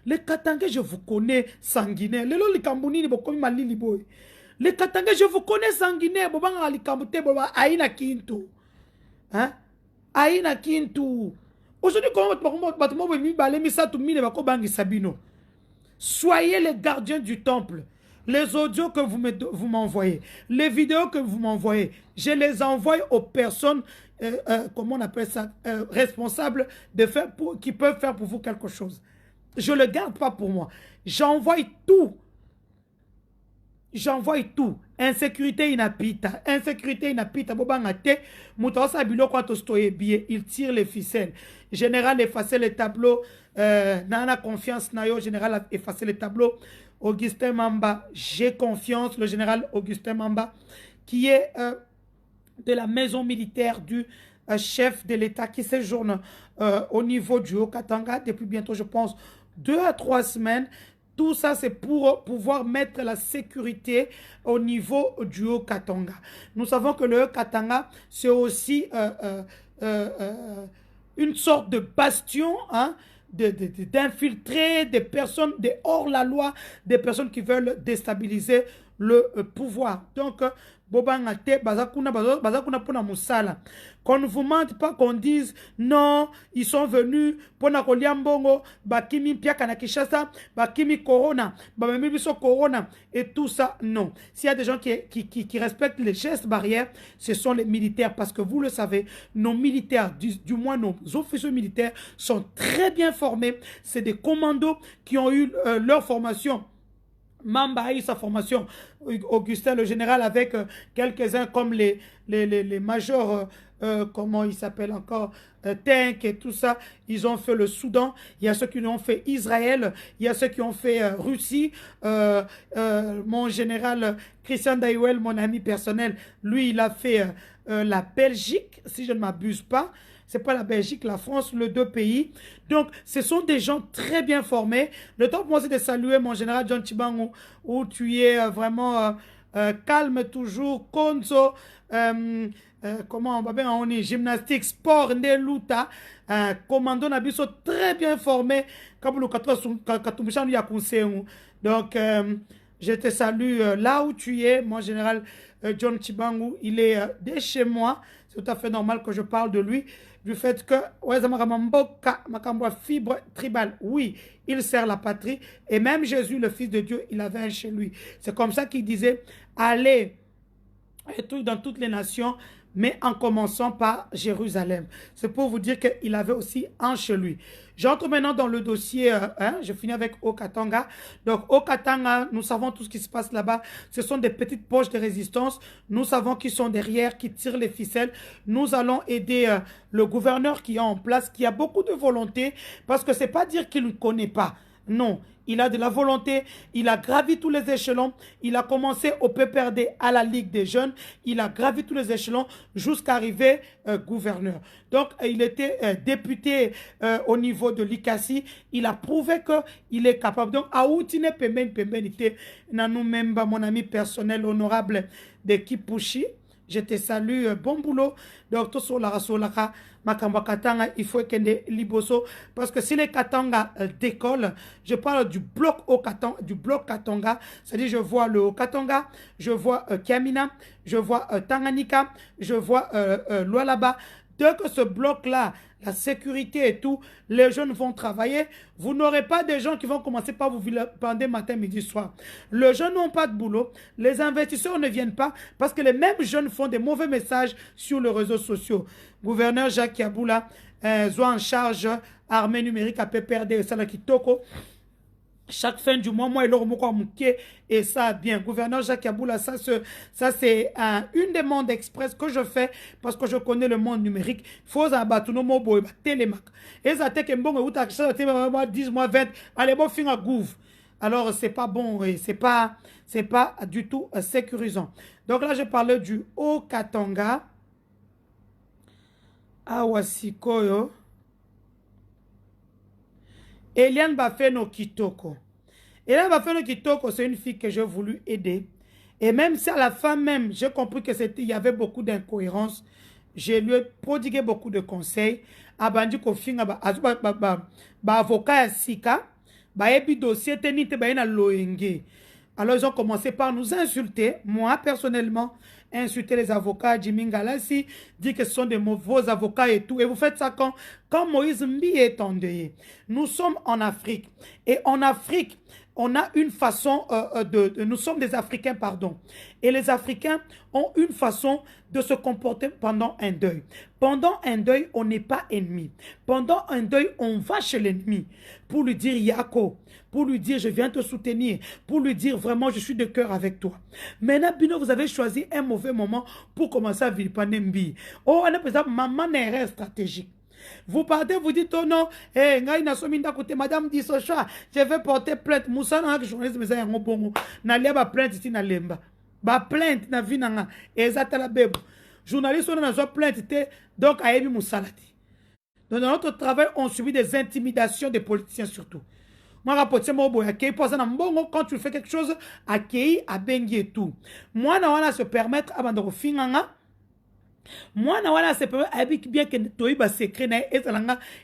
les Katangais, je vous connais sanguinaire. Les Katangais, je vous connais sanguinaire. Aïna Kintu. Hein? Aïna Kintu. Aujourd'hui, soyez les gardiens du temple. Les audios que vous m'envoyez, les vidéos que vous m'envoyez, je les envoie aux personnes, comment on appelle ça, responsables de faire qui peuvent faire pour vous quelque chose. Je ne le garde pas pour moi. J'envoie tout. J'envoie tout. Insécurité inapita. Insécurité inapita. Bobangate. Moutassa bilo kwa tostoye biye. Il tire les ficelles. Général effacer les tableaux. Nana confiance nayo. Général a effacé les tableaux. Augustin Mamba. J'ai confiance. Le général Augustin Mamba. Qui est de la maison militaire du chef de l'État. Qui séjourne au niveau du Haut-Katanga. Depuis bientôt, je pense, 2 à 3 semaines. Tout ça, c'est pour pouvoir mettre la sécurité au niveau du Haut-Katanga. Nous savons que le Haut-Katanga, c'est aussi une sorte de bastion, hein, d'infiltrer des personnes, des hors-la-loi, des personnes qui veulent déstabiliser le pouvoir. Donc, Bobangate, Bazakuna Pona Moussala. Qu'on ne vous mente pas, qu'on dise non, ils sont venus pour Nakoliambongo, Bakimi Piakana Kishasa, Bakimi Corona, Bamemibiso Corona, et tout ça, non. S'il y a des gens qui respectent les gestes barrières, ce sont les militaires, parce que vous le savez, nos militaires, du moins nos officiers militaires, sont très bien formés. C'est des commandos qui ont eu leur formation. Mamba a eu sa formation, Augustin le général, avec quelques-uns comme les majors, comment ils s'appellent encore, Tank et tout ça. Ils ont fait le Soudan, il y a ceux qui ont fait Israël, il y a ceux qui ont fait Russie. Mon général Christian Daiwel, mon ami personnel, lui, il a fait la Belgique, si je ne m'abuse pas. C'est pas la Belgique, la France, les deux pays. Donc, ce sont des gens très bien formés. Le temps pour moi, c'est de saluer mon général John Chibangu, où tu es vraiment calme toujours. Konzo, comment on est, gymnastique, sport, Ndeluta, commando Nabiso, très bien formé. Donc, je te salue là où tu es, mon général John Chibangu. Il est de chez moi. C'est tout à fait normal que je parle de lui. Du fait que fibre tribale, oui, il sert la patrie. Et même Jésus, le Fils de Dieu, il avait un chez lui. C'est comme ça qu'il disait, allez dans toutes les nations, mais en commençant par Jérusalem. C'est pour vous dire qu'il avait aussi un chez lui. J'entre maintenant dans le dossier, je finis avec Haut-Katanga. Donc, Haut-Katanga, nous savons tout ce qui se passe là-bas. Ce sont des petites poches de résistance. Nous savons qu'ils sont derrière, qui tirent les ficelles. Nous allons aider le gouverneur qui est en place, qui a beaucoup de volonté, parce que c'est pas dire qu'il ne connaît pas. Non, il a de la volonté, il a gravi tous les échelons, il a commencé au PPRD à la Ligue des jeunes, il a gravi tous les échelons jusqu'à arriver gouverneur. Donc, il était député au niveau de l'ICASI, il a prouvé qu'il est capable. Donc, Aoutine Pembenité, Nanou Memba, mon ami personnel honorable de Kipushi, je te salue, bon boulot. Donc, tout sur la Makamba Katanga, il faut qu'il y ait Liboso. Parce que si les Katanga décollent, je parle du bloc Katanga. C'est-à-dire, je vois le Haut-Katanga, je vois Kiamina, je vois Tanganyika, je vois Lualaba. Dès que ce bloc-là, la sécurité et tout, les jeunes vont travailler. Vous n'aurez pas des gens qui vont commencer par vous vilipender matin, midi, soir. Les jeunes n'ont pas de boulot. Les investisseurs ne viennent pas parce que les mêmes jeunes font des mauvais messages sur les réseaux sociaux. Gouverneur Jacques Yaboula, soit en charge armée numérique à PPRD et Salaki Toko. Chaque fin du mois, moi, et ça, bien. Gouverneur Jacques Yaboula, ça c'est une demande express que je fais parce que je connais le monde numérique. Faut abattre nos mots, télémac. Et ça, t'es que bon, 10 mois, 20, allez, bon, fin à gouv. Alors, c'est pas bon et c'est pas du tout sécurisant. Donc là, je parlais du Haut-Katanga. Awasikoyo. Eliane Bafeno Kitoko. Eliane Bafeno Kitoko, c'est une fille que j'ai voulu aider. Et même si à la fin même, j'ai compris que il y avait beaucoup d'incohérences, je lui ai prodigué beaucoup de conseils. Abandi Kofinga, avocat Sika, ebi dossier tenite na loenge. Alors ils ont commencé par nous insulter, moi personnellement, insulter les avocats, Jimmy Ngalassi, dire que ce sont des mauvais avocats et tout. Et vous faites ça quand Moïse Mbi est endeuillé. Nous sommes en Afrique. Et en Afrique, on a une façon nous sommes des Africains, pardon. Et les Africains ont une façon de se comporter pendant un deuil. Pendant un deuil, on n'est pas ennemi. Pendant un deuil, on va chez l'ennemi pour lui dire Yako, pour lui dire je viens te soutenir, pour lui dire vraiment je suis de cœur avec toi. Maintenant, Bino, vous avez choisi un mauvais moment pour commencer à vivre Mbi. Oh, on a par exemple maman erreur stratégique. Vous partez, vous dites, oh non, madame dit ce choix, je vais porter plainte. Moussa n'a que journaliste, mais ça y a un bon. N'a pas plainte ici, n'a lemba. Ba plainte, n'a vu, n'a la bébé. Journaliste, on a plainte, donc a émis Moussalati. Donc dans notre travail, on subit des intimidations des politiciens surtout. Moi, rapporte moi boy accueil pour ça na mbongo quand tu fais quelque chose accueil à bengi et tout. Moi na wana se permettre abandon finganga. Moi na wana se permettre avec bien que toi ba secret na et ça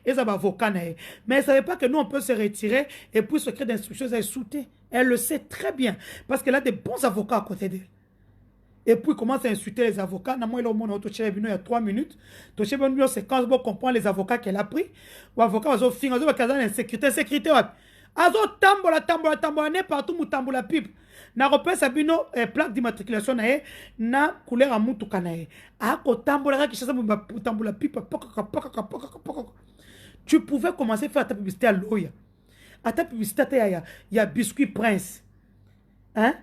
et ça va avocat na. Mais ça veut pas que nous on peut se retirer et puis secret d'instruction elle sauter. Elle le sait très bien parce qu'elle a des bons avocats à côté d'elle. Et puis, il commence à insulter les avocats. Il y a 3 minutes. C'est quand on comprend les avocats qu'elle a pris. Ou avocat, ils ont fini, ils ont insécurité. Insécurité, azo tambola, n'importe où tambola pipe. Na repère sabino plaque d'immatriculation na couleur à mutuka na ye. Ako tambola ki chasa tambola pipe. Tu pouvais commencer à faire ta publicité à l'oya. À ta publicité, il y a Biscuit Prince. Hein?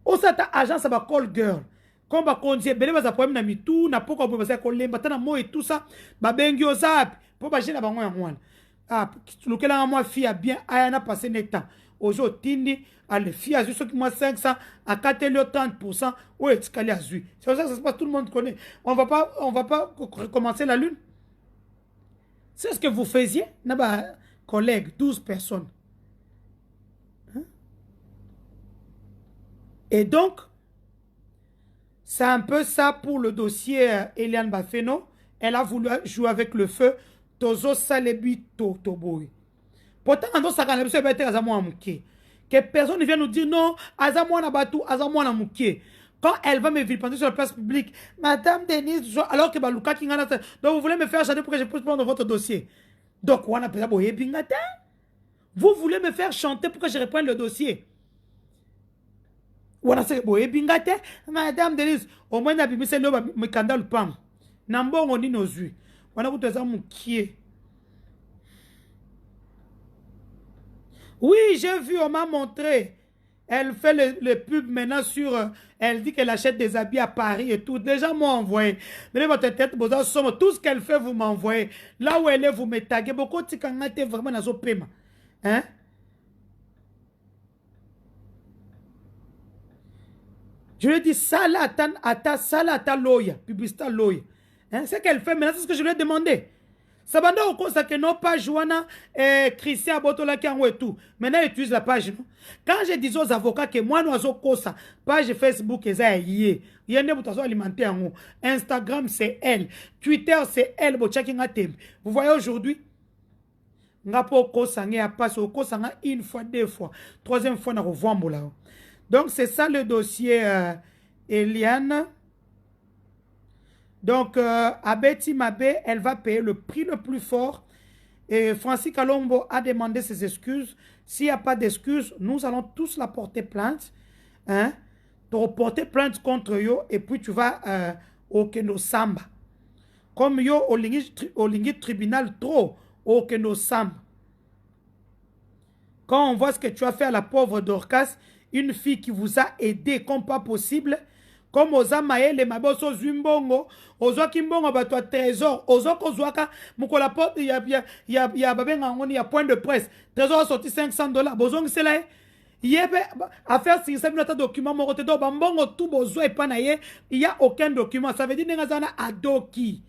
Osa ta agence à call girl. Comme ba konzie bele ba za problème na mitu na poko ba za ko lemba tana mo et tout ça ba bengi ozap po ba jena bango ya mwana ah lokela moi fille bien aya na passé net temps ojo tindi à le fille a juste qui moi 500 à 30% ou escalier azui c'est ça que ça se passe, tout le monde connaît. On va pas recommencer la lune. C'est ce que vous faisiez na ba collègues 12 personnes, hein? Et donc c'est un peu ça pour le dossier Eliane Bafeno. Elle a voulu jouer avec le feu. Tozo Salebi Totoboy. Pourtant, on ça quand que personne ne vient nous dire non, Azamouana Nabatou, Azamouana Mouké. Quand elle va me vilipender sur la place publique, Madame Denise, alors que Baluka Kingana, donc vous voulez me faire chanter pour que je puisse prendre votre dossier. Donc, on a vous voulez me faire chanter pour que je reprenne le dossier. Madame Denise, au moins, il y a un scandale. Nambon, on dit nos yeux. On a dit oui, j'ai vu, on m'a montré. Elle fait le pub maintenant sur. Elle dit qu'elle achète des habits à Paris et tout. Déjà, moi, envoyé. Mais votre tête, tout ce qu'elle fait, vous m'envoyez. Là où elle est, vous me taguez. Beaucoup de gens vraiment dans ce paiement. Hein? Je lui ai dit, ça là, ta loya, publicité loya. Hein? C'est qu'elle fait maintenant, c'est ce que je lui ai demandé. Ça va au ça que non pas Joana et Christian Botola qui et tout. Maintenant, ils utilisent la page. Non? Quand je dis aux avocats que moi, nous avons ça, page Facebook, ils ont yé. Il y a une botation alimentaire en haut. Instagram, c'est elle. Twitter, c'est elle. Vous voyez aujourd'hui, une fois, 2 fois. 3e fois, on revoit. Donc, c'est ça le dossier Eliane. Donc, Abeti Mabe, elle va payer le prix le plus fort. Et Francis Kalombo a demandé ses excuses. S'il n'y a pas d'excuses, nous allons tous la porter plainte. Hein? Pour porter plainte contre yo. Et puis, tu vas au Keno Samba. Comme yo, au Lingui tribunal, trop au Keno Samba. Quand on voit ce que tu as fait à la pauvre Dorcas, une fille qui vous a aidé comme pas possible, comme aux amaël, maboso zumbongo, aux okimbongo, bato trésor, aux okozwaka, mukola porte, il y a point de presse. Trésor a sorti $500. Bozong c'est là. Yebe, affaire si ça un document, morote do, bambongo tout besoin et panaye, il n'y a aucun document. Ça veut dire que adoki.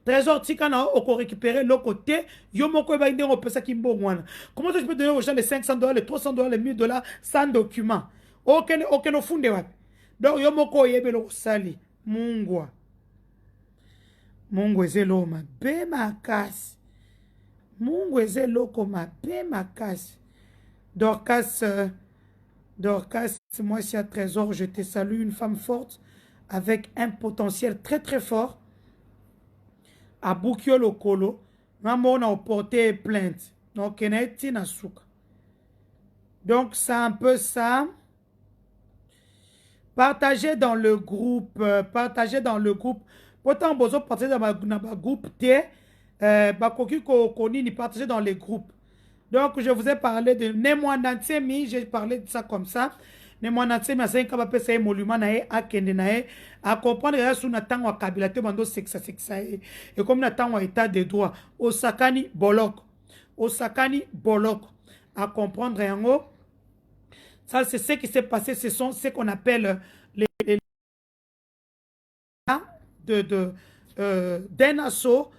Trésor tikana oko récupérer l'autre côté, yo moko eba inde on peut ça kimbongwana. Comment je peux donner aux gens les $500, les $300, les $1000 sans document? Aucun funde wapi. Donc yo moko yebe lo sali. Mungwa. Mungu ezelo ma be makasi. Mungu ezelo ma be makasi. Dorcas, moi c'est un trésor, je te salue, une femme forte avec un potentiel très très fort. À Boukio Lokolo, maman a porté plainte. Donc, donc, c'est un peu ça. Partagez dans le groupe. Partagez dans le groupe. Pourtant, vous partagez dans le groupe T. Bakoki Koni, ni partagez dans les groupes. Donc, je vous ai parlé de Nemwandansemi. J'ai parlé de ça comme ça. Nemwandansemi, c'est un capable de émolument à Kendenae. À comprendre que sous Nathan ou Kabila, te mando sexa. Et comme Nathan ou état de droit. Osakani Bolok. Osakani Bolok. À comprendre en haut. Ça, c'est ce qui s'est passé. Ce sont ce qu'on appelle les d'un assaut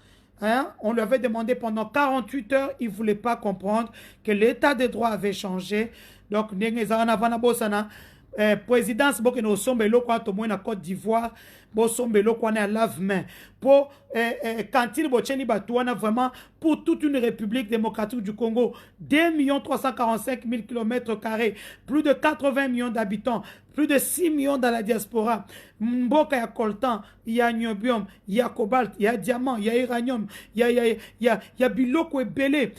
Hein? On lui avait demandé pendant 48 heures, il ne voulait pas comprendre que l'état de droit avait changé. Donc, présidence, boke no sombe loko ato na Côte d'Ivoire, bo sombe loko à lave-main. Pour cantine bocheni batouana vraiment pour toute une république démocratique du Congo, 2 345 000 km², plus de 80 millions d'habitants, plus de 6 millions dans la diaspora. Mboka ya coltan, il y a niobium, il y a cobalt, il y a diamant, il y a uranium, il y a biloko ebele,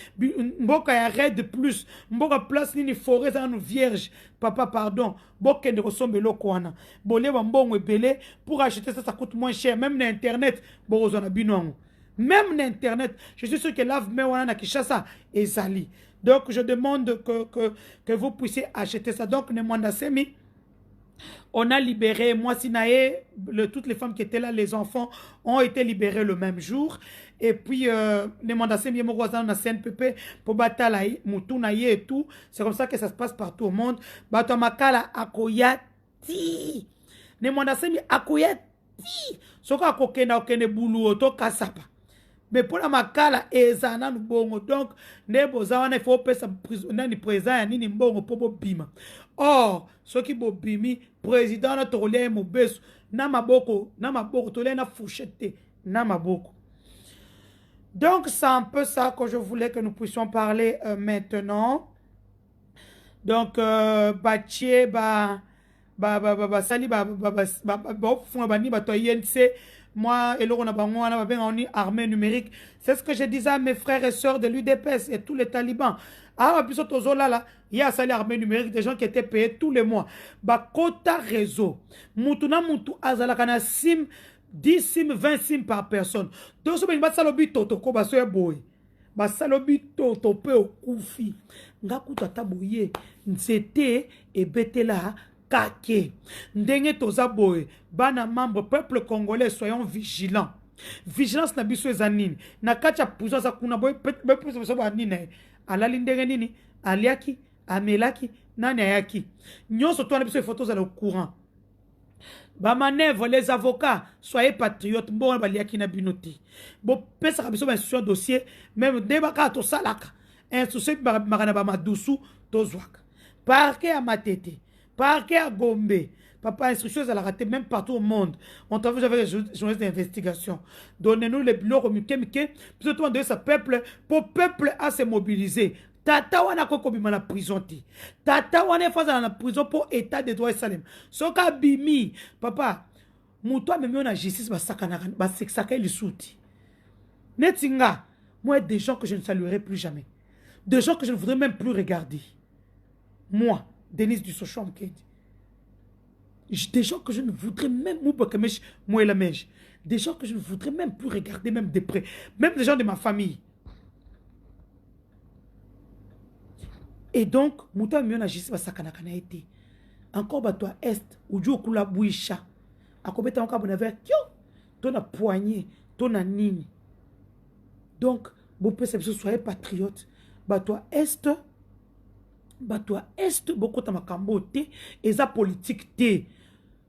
mboka ya red plus, mboka place nini forêt za nous vierge. Papa, pardon, boke ne ressemble loko wana. Bolé mbongo ebele, pour acheter ça, ça coûte moins cher. Même na internet, borozona binongo. Même na internet, je suis sûr que lave-main wana na Kinshasa ezali. Donc je demande que vous puissiez acheter ça. Donc ne mwanda semi. On a libéré, moi Sinae, toutes les femmes qui étaient là, les enfants, ont été libérés le même jour. Et puis, les mandassés, les voisins, na CNPP, pour batailler, Moutunaye et tout. C'est comme ça que ça se passe partout au monde. Batamakala akoyati. Les mandassés, akoyati. Soko akokena okene boulou, oto kasapa. Mais pour la makala, ezana nous bongo. Donc, nebo zawana, il faut pesa prisonnier présent, ya nini mbongo, pobo bima. Or, ceux qui bobimi, président na tolé mobesu, na maboko, tolé na fouchette, na maboko. Donc, c'est un peu ça que je voulais que nous puissions parler maintenant. Donc, Bachie, sali, moi, et on a armée numérique. C'est ce que je disais à mes frères et sœurs de l'UDPS et tous les talibans. Ah, puis là, il y a sali armée numérique, des gens qui étaient payés tous les mois. Kota réseau. Moutuna moutou azalakana sim, 10 sim, 20 sim par personne. Donc, ce que salobi toto ko basoye boy. Salobi toto pe au koufi. Ngakuta taboye. Nzete et betela. Kake. Ndenge toza boye. Bana membre peuple congolais, soyons vigilants. Vigilance na biso ezanini. Na kacha puzo za kuna boye peuple so ba nini. Alali ndenge nini? Aliaki, amelaki, nani ayaki. Nyonso to na biso photos za le courant. Ba manœuvre les avocats, soyez patriotes. Bon baliaki na binoti. Bo pesa biso ba sur dossier même debaka to salaka. Un souci marana ba madusu to zwaka. Parquet à Matete. Parquet à Gombe. Papa, instructions à la rater même partout au monde. On travaille avec les journalistes d'investigation. Donnez-nous les bureaux mike. Plutôt on donne ce peuple pour peuple à se mobiliser. Tata wana koko bima na prison ti. Tata wana faza na prison pour état de droit et salem. Soka bimi. Papa, muto même on a justice ba saka li souti. Netinga, moi des gens que je ne saluerai plus jamais. Des gens que je ne voudrais même plus regarder. Moi, Denise du Sochon, des gens que je ne voudrais même, des gens que je ne voudrais même plus regarder, même de près, même des gens de ma famille. Et donc, Mouta Mion a juste sakanakana été. Encore toi est, ou du kula bouicha. A combien de temps on a vu ton a poigné, ton a nini. Donc, vous pouvez soyez patriote. Toi est. Toi est beaucoup de makambote et ça politique té.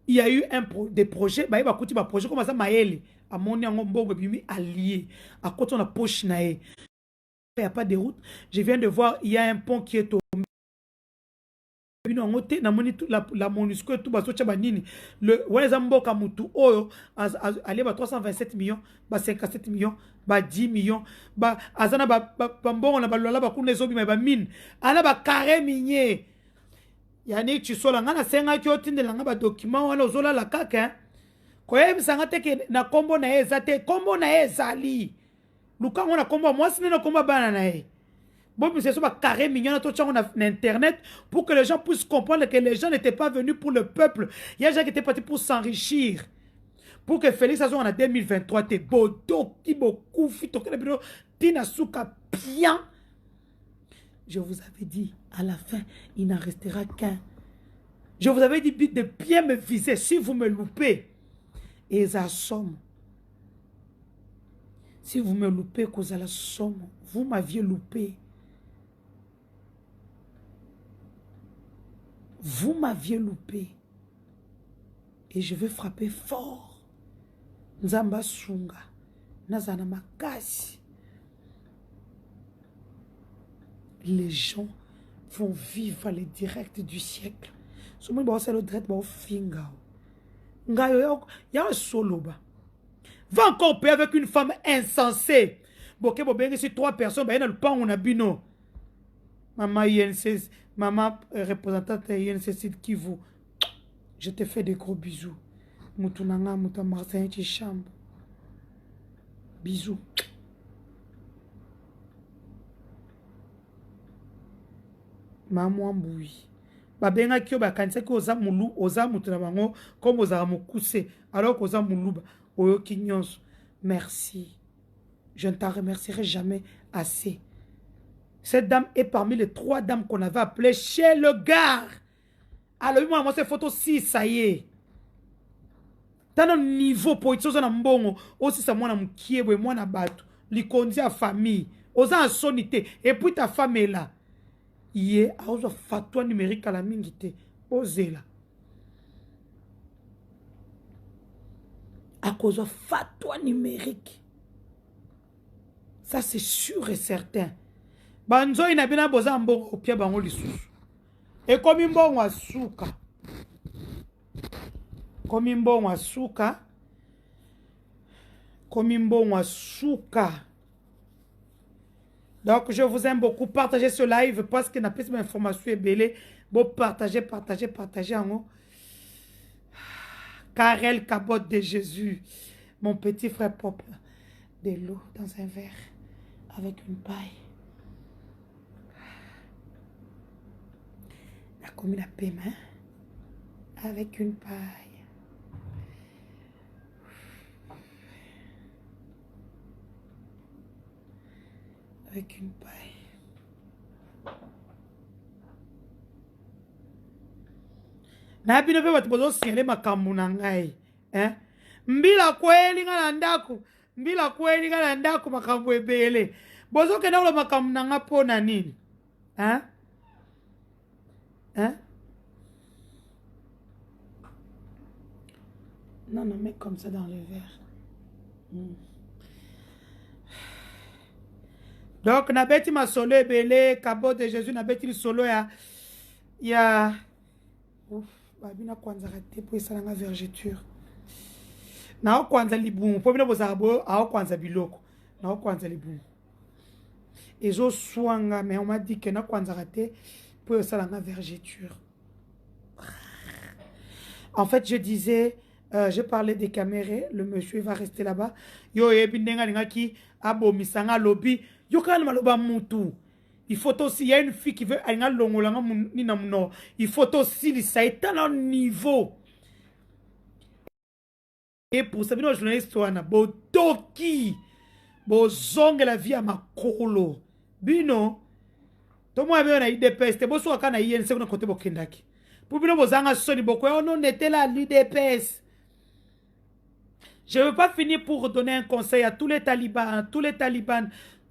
Il y a eu des projets, bah il va coûter projet comme ça maël à mon yango bimi allié à côté on a poche naé. Il n'y a pas de route. Je viens de voir il y a un pont qui est tombé. La MONUSCO tout baso chabanini le weza mboka mutu oyo aller ba 327 millions ba 57 millions ba 10 millions ba azana ba mbongo na balala ba kuna ezobi ba mine ana ba carré minier yani chisola ngana senga ki otindela nga ba document wana ozola la kaka koyebisanga te ke na kombo na ezate kombo na ezali lukango na kombo mwasi na kombo bana na ye. Bon, c'est ça, carré mignon sur Internet pour que les gens puissent comprendre que les gens n'étaient pas venus pour le peuple. Il y a des gens qui étaient partis pour s'enrichir. Pour que Félix Azon en 2023, t'es bodo, qui beaucoup, tina souka bien. Je vous avais dit, à la fin, il n'en restera qu'un. Je vous avais dit de bien me viser si vous me loupez. Et ça somme. Si vous me loupez, cause à la somme, vous m'aviez loupé. Vous m'aviez loupé. Et je vais frapper fort. Nzamba Sunga. Nazana makasi. Les gens vont vivre les directs du siècle. Ce moment, c'est le direct, finga. Ngayo, ya soloba. Va encore payer avec une femme insensée. Boké, bobenge, c'est 3 personnes, bah, y a le pan, on a bino. Maman INC, maman représentante INC Kivu, je te fais des gros bisous. Moutounanga, Mouta Marseille, Chambre. Bisous. Maman Mboui. Babenga kyo bakanisa ki oza mulu, oza mutuna bango, comme oza mokuse, alors qu'oza muluba, oyo kinyonso. Merci. Je ne t'en remercierai jamais assez. Cette dame est parmi les 3 dames qu'on avait appelées chez le gars. Alors, moi, cette photo, si, ça y est. Dans le niveau politique, on a mbongo, aussi ça, moi, na mkiebwe, moi, na batu, likondi à famille, oza en sonité, et puis ta femme est là. Yé, a oza fatwa numérique à la mingite, osez là. À cause de fatwa numérique. Ça, c'est sûr et certain. Banzo inabina boza mbongo opia bango lisusu. E komi mbongo asuka. Komi mbongo asuka. Komi mbongo asuka. Donc je vous aime beaucoup. Partagez ce live parce que n'a pas d'information belé. Bon partagez en Karel Cabotte de Jésus. Mon petit frère propre. De l'eau dans un verre avec une paille. Comme la paiement avec une paille. Avec une paille. Na bino pe batozo sele makambu na ngai. Mbila kweli ngala ndako. Mbila kweli ngala ndako makambu ebele. Bozo kenda ulo makambu na nga pona nini? Hein? Non, mets comme ça dans le verre. Donc, na beti ma solo ebele, Cabotte de Jésus, na beti solo ya ouf, babina kwanza raté pour ça la vergeture. Na kwanza libumu, po bina bozabo, a kwanza biloko. Na kwanza libumu. Et je soigne, mais on m'a dit que na kwanza raté pour ça la vergeture. En fait, je disais, je parlais des caméras, le monsieur va rester là-bas. Yo ebindenga lingaki abomisanga lobby. Yo kalma loba mutu. Il faut aussi, il y a une fille qui veut aller longolanga nina muno. Il faut aussi ça est à un niveau. Et pour ça, bino journaliste wana bo toki bo zonge la vie à makolo. Bino to moi be na IDPS te bo so kana INC na côté bokendaki. Pour bino bozanga soni boko on était là l'IDPS. Je ne veux pas finir pour donner un conseil à tous les talibans,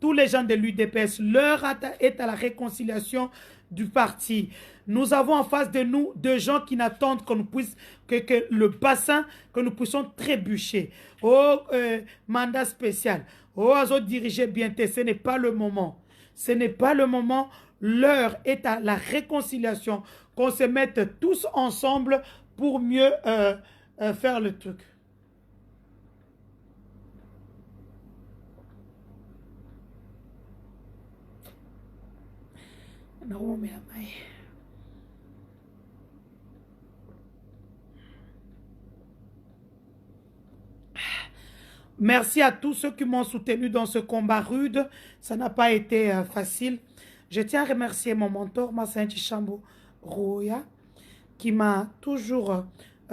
tous les gens de l'UDPS. L'heure est à la réconciliation du parti. Nous avons en face de nous des gens qui n'attendent qu'on puisse, que le bassin, que nous puissions trébucher. Oh, mandat spécial. Oh, à diriger bien. Ce n'est pas le moment. Ce n'est pas le moment. L'heure est à la réconciliation. Qu'on se mette tous ensemble pour mieux faire le truc. Merci à tous ceux qui m'ont soutenu dans ce combat rude. Ça n'a pas été facile. Je tiens à remercier mon mentor, Massain Chambo Roya, qui m'a toujours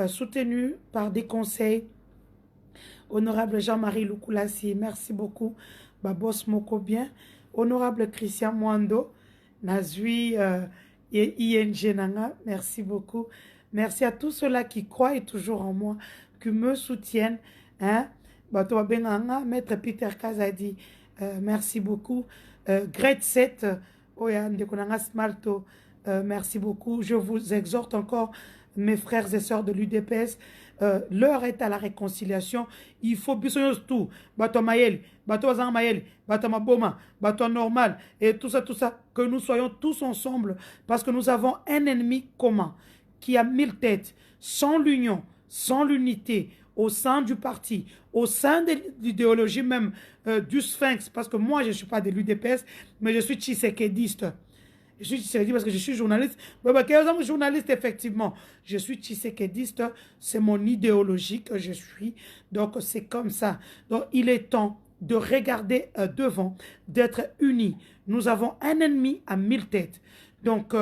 soutenu par des conseils. Honorable Jean-Marie Lukulassi, merci beaucoup. Babos Mokobien. Honorable Christian Mwando. Nazui et ING Nanga, merci beaucoup. Merci à tous ceux-là qui croient toujours en moi, qui me soutiennent. Hein? Maître Peter Kazadi, merci beaucoup. Grade 7, merci beaucoup. Je vous exhorte encore, mes frères et sœurs de l'UDPS, l'heure est à la réconciliation. Il faut bisogno tout. Bato Mayel, bato Azan Mayel, bato Maboma, bato normal, et tout ça, que nous soyons tous ensemble, parce que nous avons un ennemi commun qui a 1000 têtes. Sans l'union, sans l'unité, au sein du parti, au sein de l'idéologie même du Sphinx, parce que moi je ne suis pas de l'UDPS, mais je suis tshisekediste. Je suis tshisekediste parce que je suis journaliste. Journaliste, effectivement. Je suis tshisekediste, c'est mon idéologie que je suis. Donc c'est comme ça. Donc il est temps de regarder devant, d'être unis. Nous avons un ennemi à 1000 têtes. Donc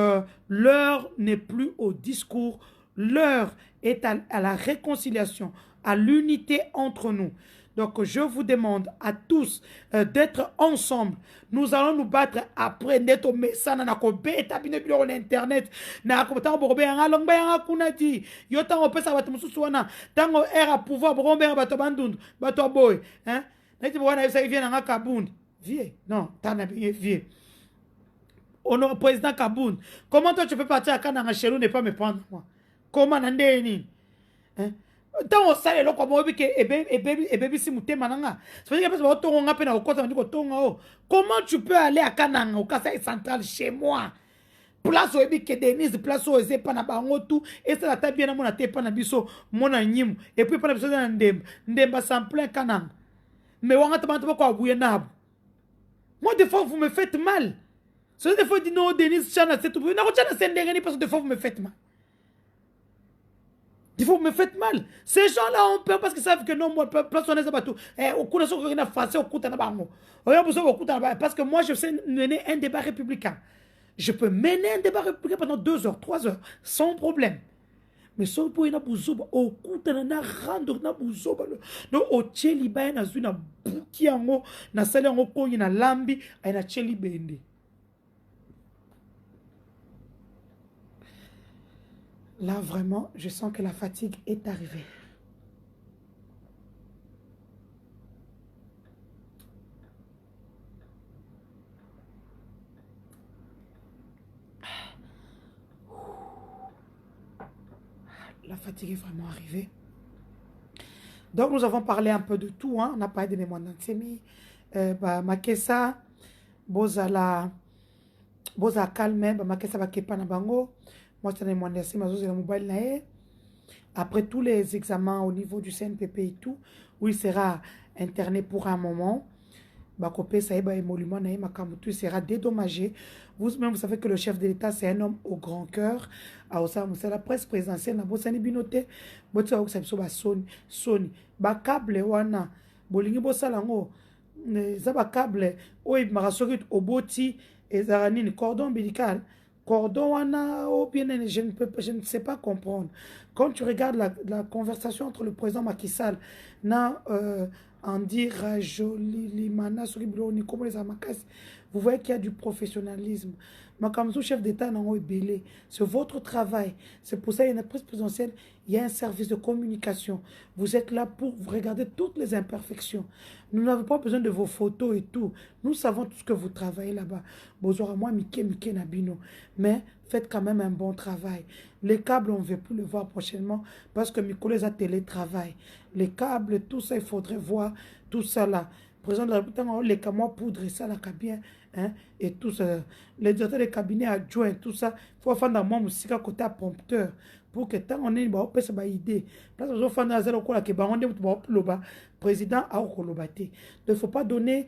l'heure n'est plus au discours, l'heure est à la réconciliation, à l'unité entre nous. Donc je vous demande à tous d'être ensemble. Nous allons nous battre après d'être au message na ko beta bino bilo na internet na ko tango bobe nga longba nga kuna di yo tango pesa bato mususu wana tango era pouvoir bombe bato bandundu bato boy hein na ti bwana isa vient nga Kabound vie non tana bien vie au président Kabound, comment toi tu peux partir à Kananga chez nous ne pas me prendre moi? Comment n'andeni? Hein? Tant on sale lo comme obi ke et si muté mananga. Ça veut dire que parce que on a peine au côté on dit que comment tu peux aller à Kananga au Kasaï central chez moi? Place obi ke Denise place o eze pa na bango tout et ça la ta bien na mona te pa na biso mona nyim et puis pa na biso na ndemba sans plein Kananga. Mais wanga te bantu ko abuye nabo. Moi des fois vous me faites mal. C'est des fois dit non Denise Chana c'est tout. Non Chana c'est ndengani parce que des fois vous me faites mal. Des fois vous me faites mal. Ces gens-là ont peur parce qu'ils savent que non moi place on est bateau. Au coup de ce qu'on a fait au coup de na bango. Parce que moi je sais mener un débat républicain. Je peux mener un débat républicain pendant 2 heures, 3 heures sans problème. Mais si vous na buzoba au coup de na rando na buzoba no o cheli ba na zuna buki yango na sala yango ko na lambi ay na cheli bende. Là, vraiment, je sens que la fatigue est arrivée. La fatigue est vraiment arrivée. Donc, nous avons parlé un peu de tout. Hein. On a parlé de mémoire d'Antsemi, Makessa, Bozala calme, Makessa va kepa na bango. Moi, je suis mobile. Après tous les examens au niveau du CNPP et tout, où il sera interné pour un moment, il sera dédommagé. Vous-même, vous savez que le chef de l'État, c'est un homme au grand cœur. C'est la presse présidentielle. Sony. Câble, wana. Bolingi bosalango. Zaba câble. Oye, marasorit oboti. Et cordon ombilical. Cordon wana, oh bien, je ne sais pas comprendre. Quand tu regardes la conversation entre le président Macky Sall, Andy Rajolimana, vous voyez qu'il y a du professionnalisme. Makamzo, chef d'État, c'est votre travail. C'est pour ça qu'il y a une presse présidentielle, il y a un service de communication. Vous êtes là pour regarder toutes les imperfections. Nous n'avons pas besoin de vos photos et tout. Nous savons tout ce que vous travaillez là-bas. Bonjour moi, Mike Nabino. Mais faites quand même un bon travail. Les câbles, on ne veut plus le voir prochainement parce que Mikoles a télétravail. Les câbles, tout ça, il faudrait voir tout ça là. Président de la République, les camois poudre, ça là, bien, hein, et tout ça. Les directeurs des cabinets adjoints, tout ça, il faut faire dans mon musique à côté à prompteur. Pour que tant on ait une idée. Parce que je fais dans zéro quoi que on est le président a il ne faut pas donner,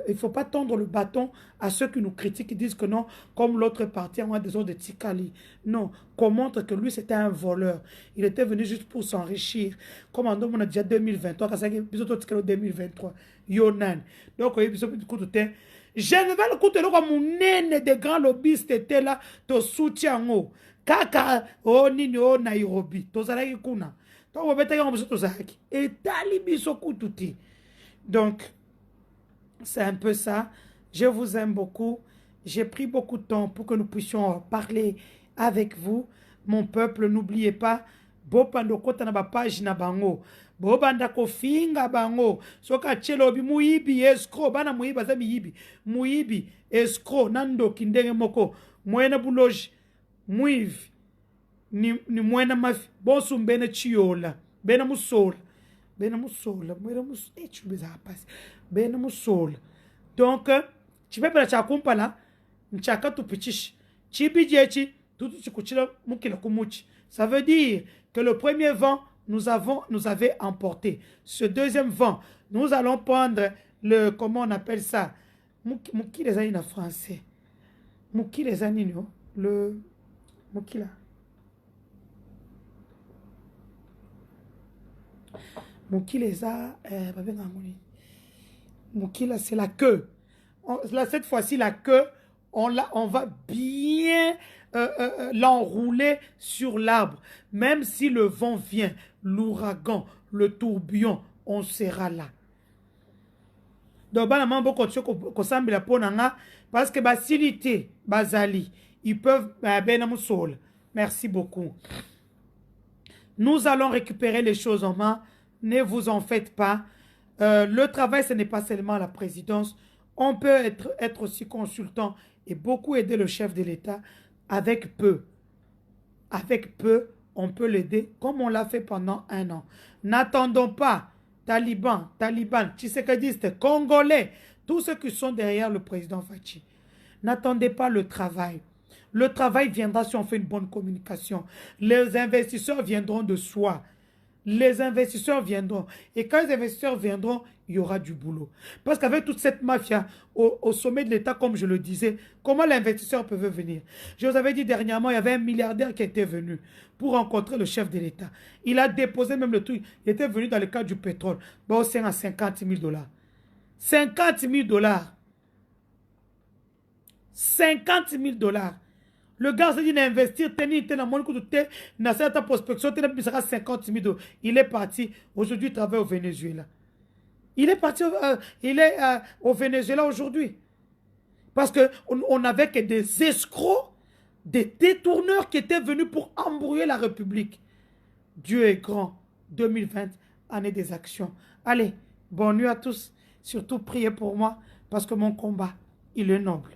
il faut pas tendre le bâton à ceux qui nous critiquent, qui disent que non, comme l'autre parti a des ordres de Tikali. Non, qu'on montre que lui c'était un voleur. Il était venu juste pour s'enrichir. Comme en on a déjà 2023, quand ça est 2023. Yonan. Donc je ne vais le coûter comme mon nez de grands lobbyistes étaient là, te soutien. Kaka o nini o Nairobi tozalaki kuna to bobetaki ngo biso tozalaki etali biso kututi. Donc c'est un peu ça. Je vous aime beaucoup. J'ai pris beaucoup de temps pour que nous puissions parler avec vous, mon peuple. N'oubliez pas bopando kota na ba page na bango bobanda ko finga bango soka chelobi muibi escro bana muiba za miyibi escro nando kindenge moko moyena buloji Mouive, ni mwena mafi bosu mbena chiola bena musola bena musola mwera mus chubeza hapasi bena musola donc chipepela cha kumpala nchaka tupichishi chibijechi tutu chikuchila mukila kumuchi. Ça veut dire que le premier vent nous avait emporté. Ce deuxième vent, nous allons prendre le, comment on appelle ça, Mouki les années en français. Mouki les années, non? Le, Mouki là. Mouki les a, Mouki là, c'est la queue. Là, cette fois-ci, la queue, on va bien l'enrouler sur l'arbre. Même si le vent vient, l'ouragan, le tourbillon, on sera là. Donc, parce que facilité, basali, ils peuvent merci beaucoup. Nous allons récupérer les choses en main. Ne vous en faites pas. Le travail, ce n'est pas seulement la présidence. On peut être aussi consultant et beaucoup aider le chef de l'État avec peu. Avec peu, on peut l'aider comme on l'a fait pendant 1 an. N'attendons pas talibans, tshisekadistes, congolais, tous ceux qui sont derrière le président Fachi. N'attendez pas le travail. Le travail viendra si on fait une bonne communication. Les investisseurs viendront de soi. Les investisseurs viendront. Et quand les investisseurs viendront, il y aura du boulot. Parce qu'avec toute cette mafia au sommet de l'État, comme je le disais, comment l'investisseur peut venir? Je vous avais dit dernièrement, il y avait un milliardaire qui était venu pour rencontrer le chef de l'État. Il a déposé même le truc. Il était venu dans le cadre du pétrole. Bon, c'est à 50 000 $. 50 000 $. 50 000 $. Le gars s'est dit d'investir, dans cette prospection, 50 000 $. Il est parti. Aujourd'hui, il travaille au Venezuela. Il est parti, au Venezuela aujourd'hui. Parce qu'on n'avait que des escrocs, des détourneurs qui étaient venus pour embrouiller la République. Dieu est grand. 2020, année des actions. Allez, bonne nuit à tous. Surtout priez pour moi parce que mon combat, il est noble.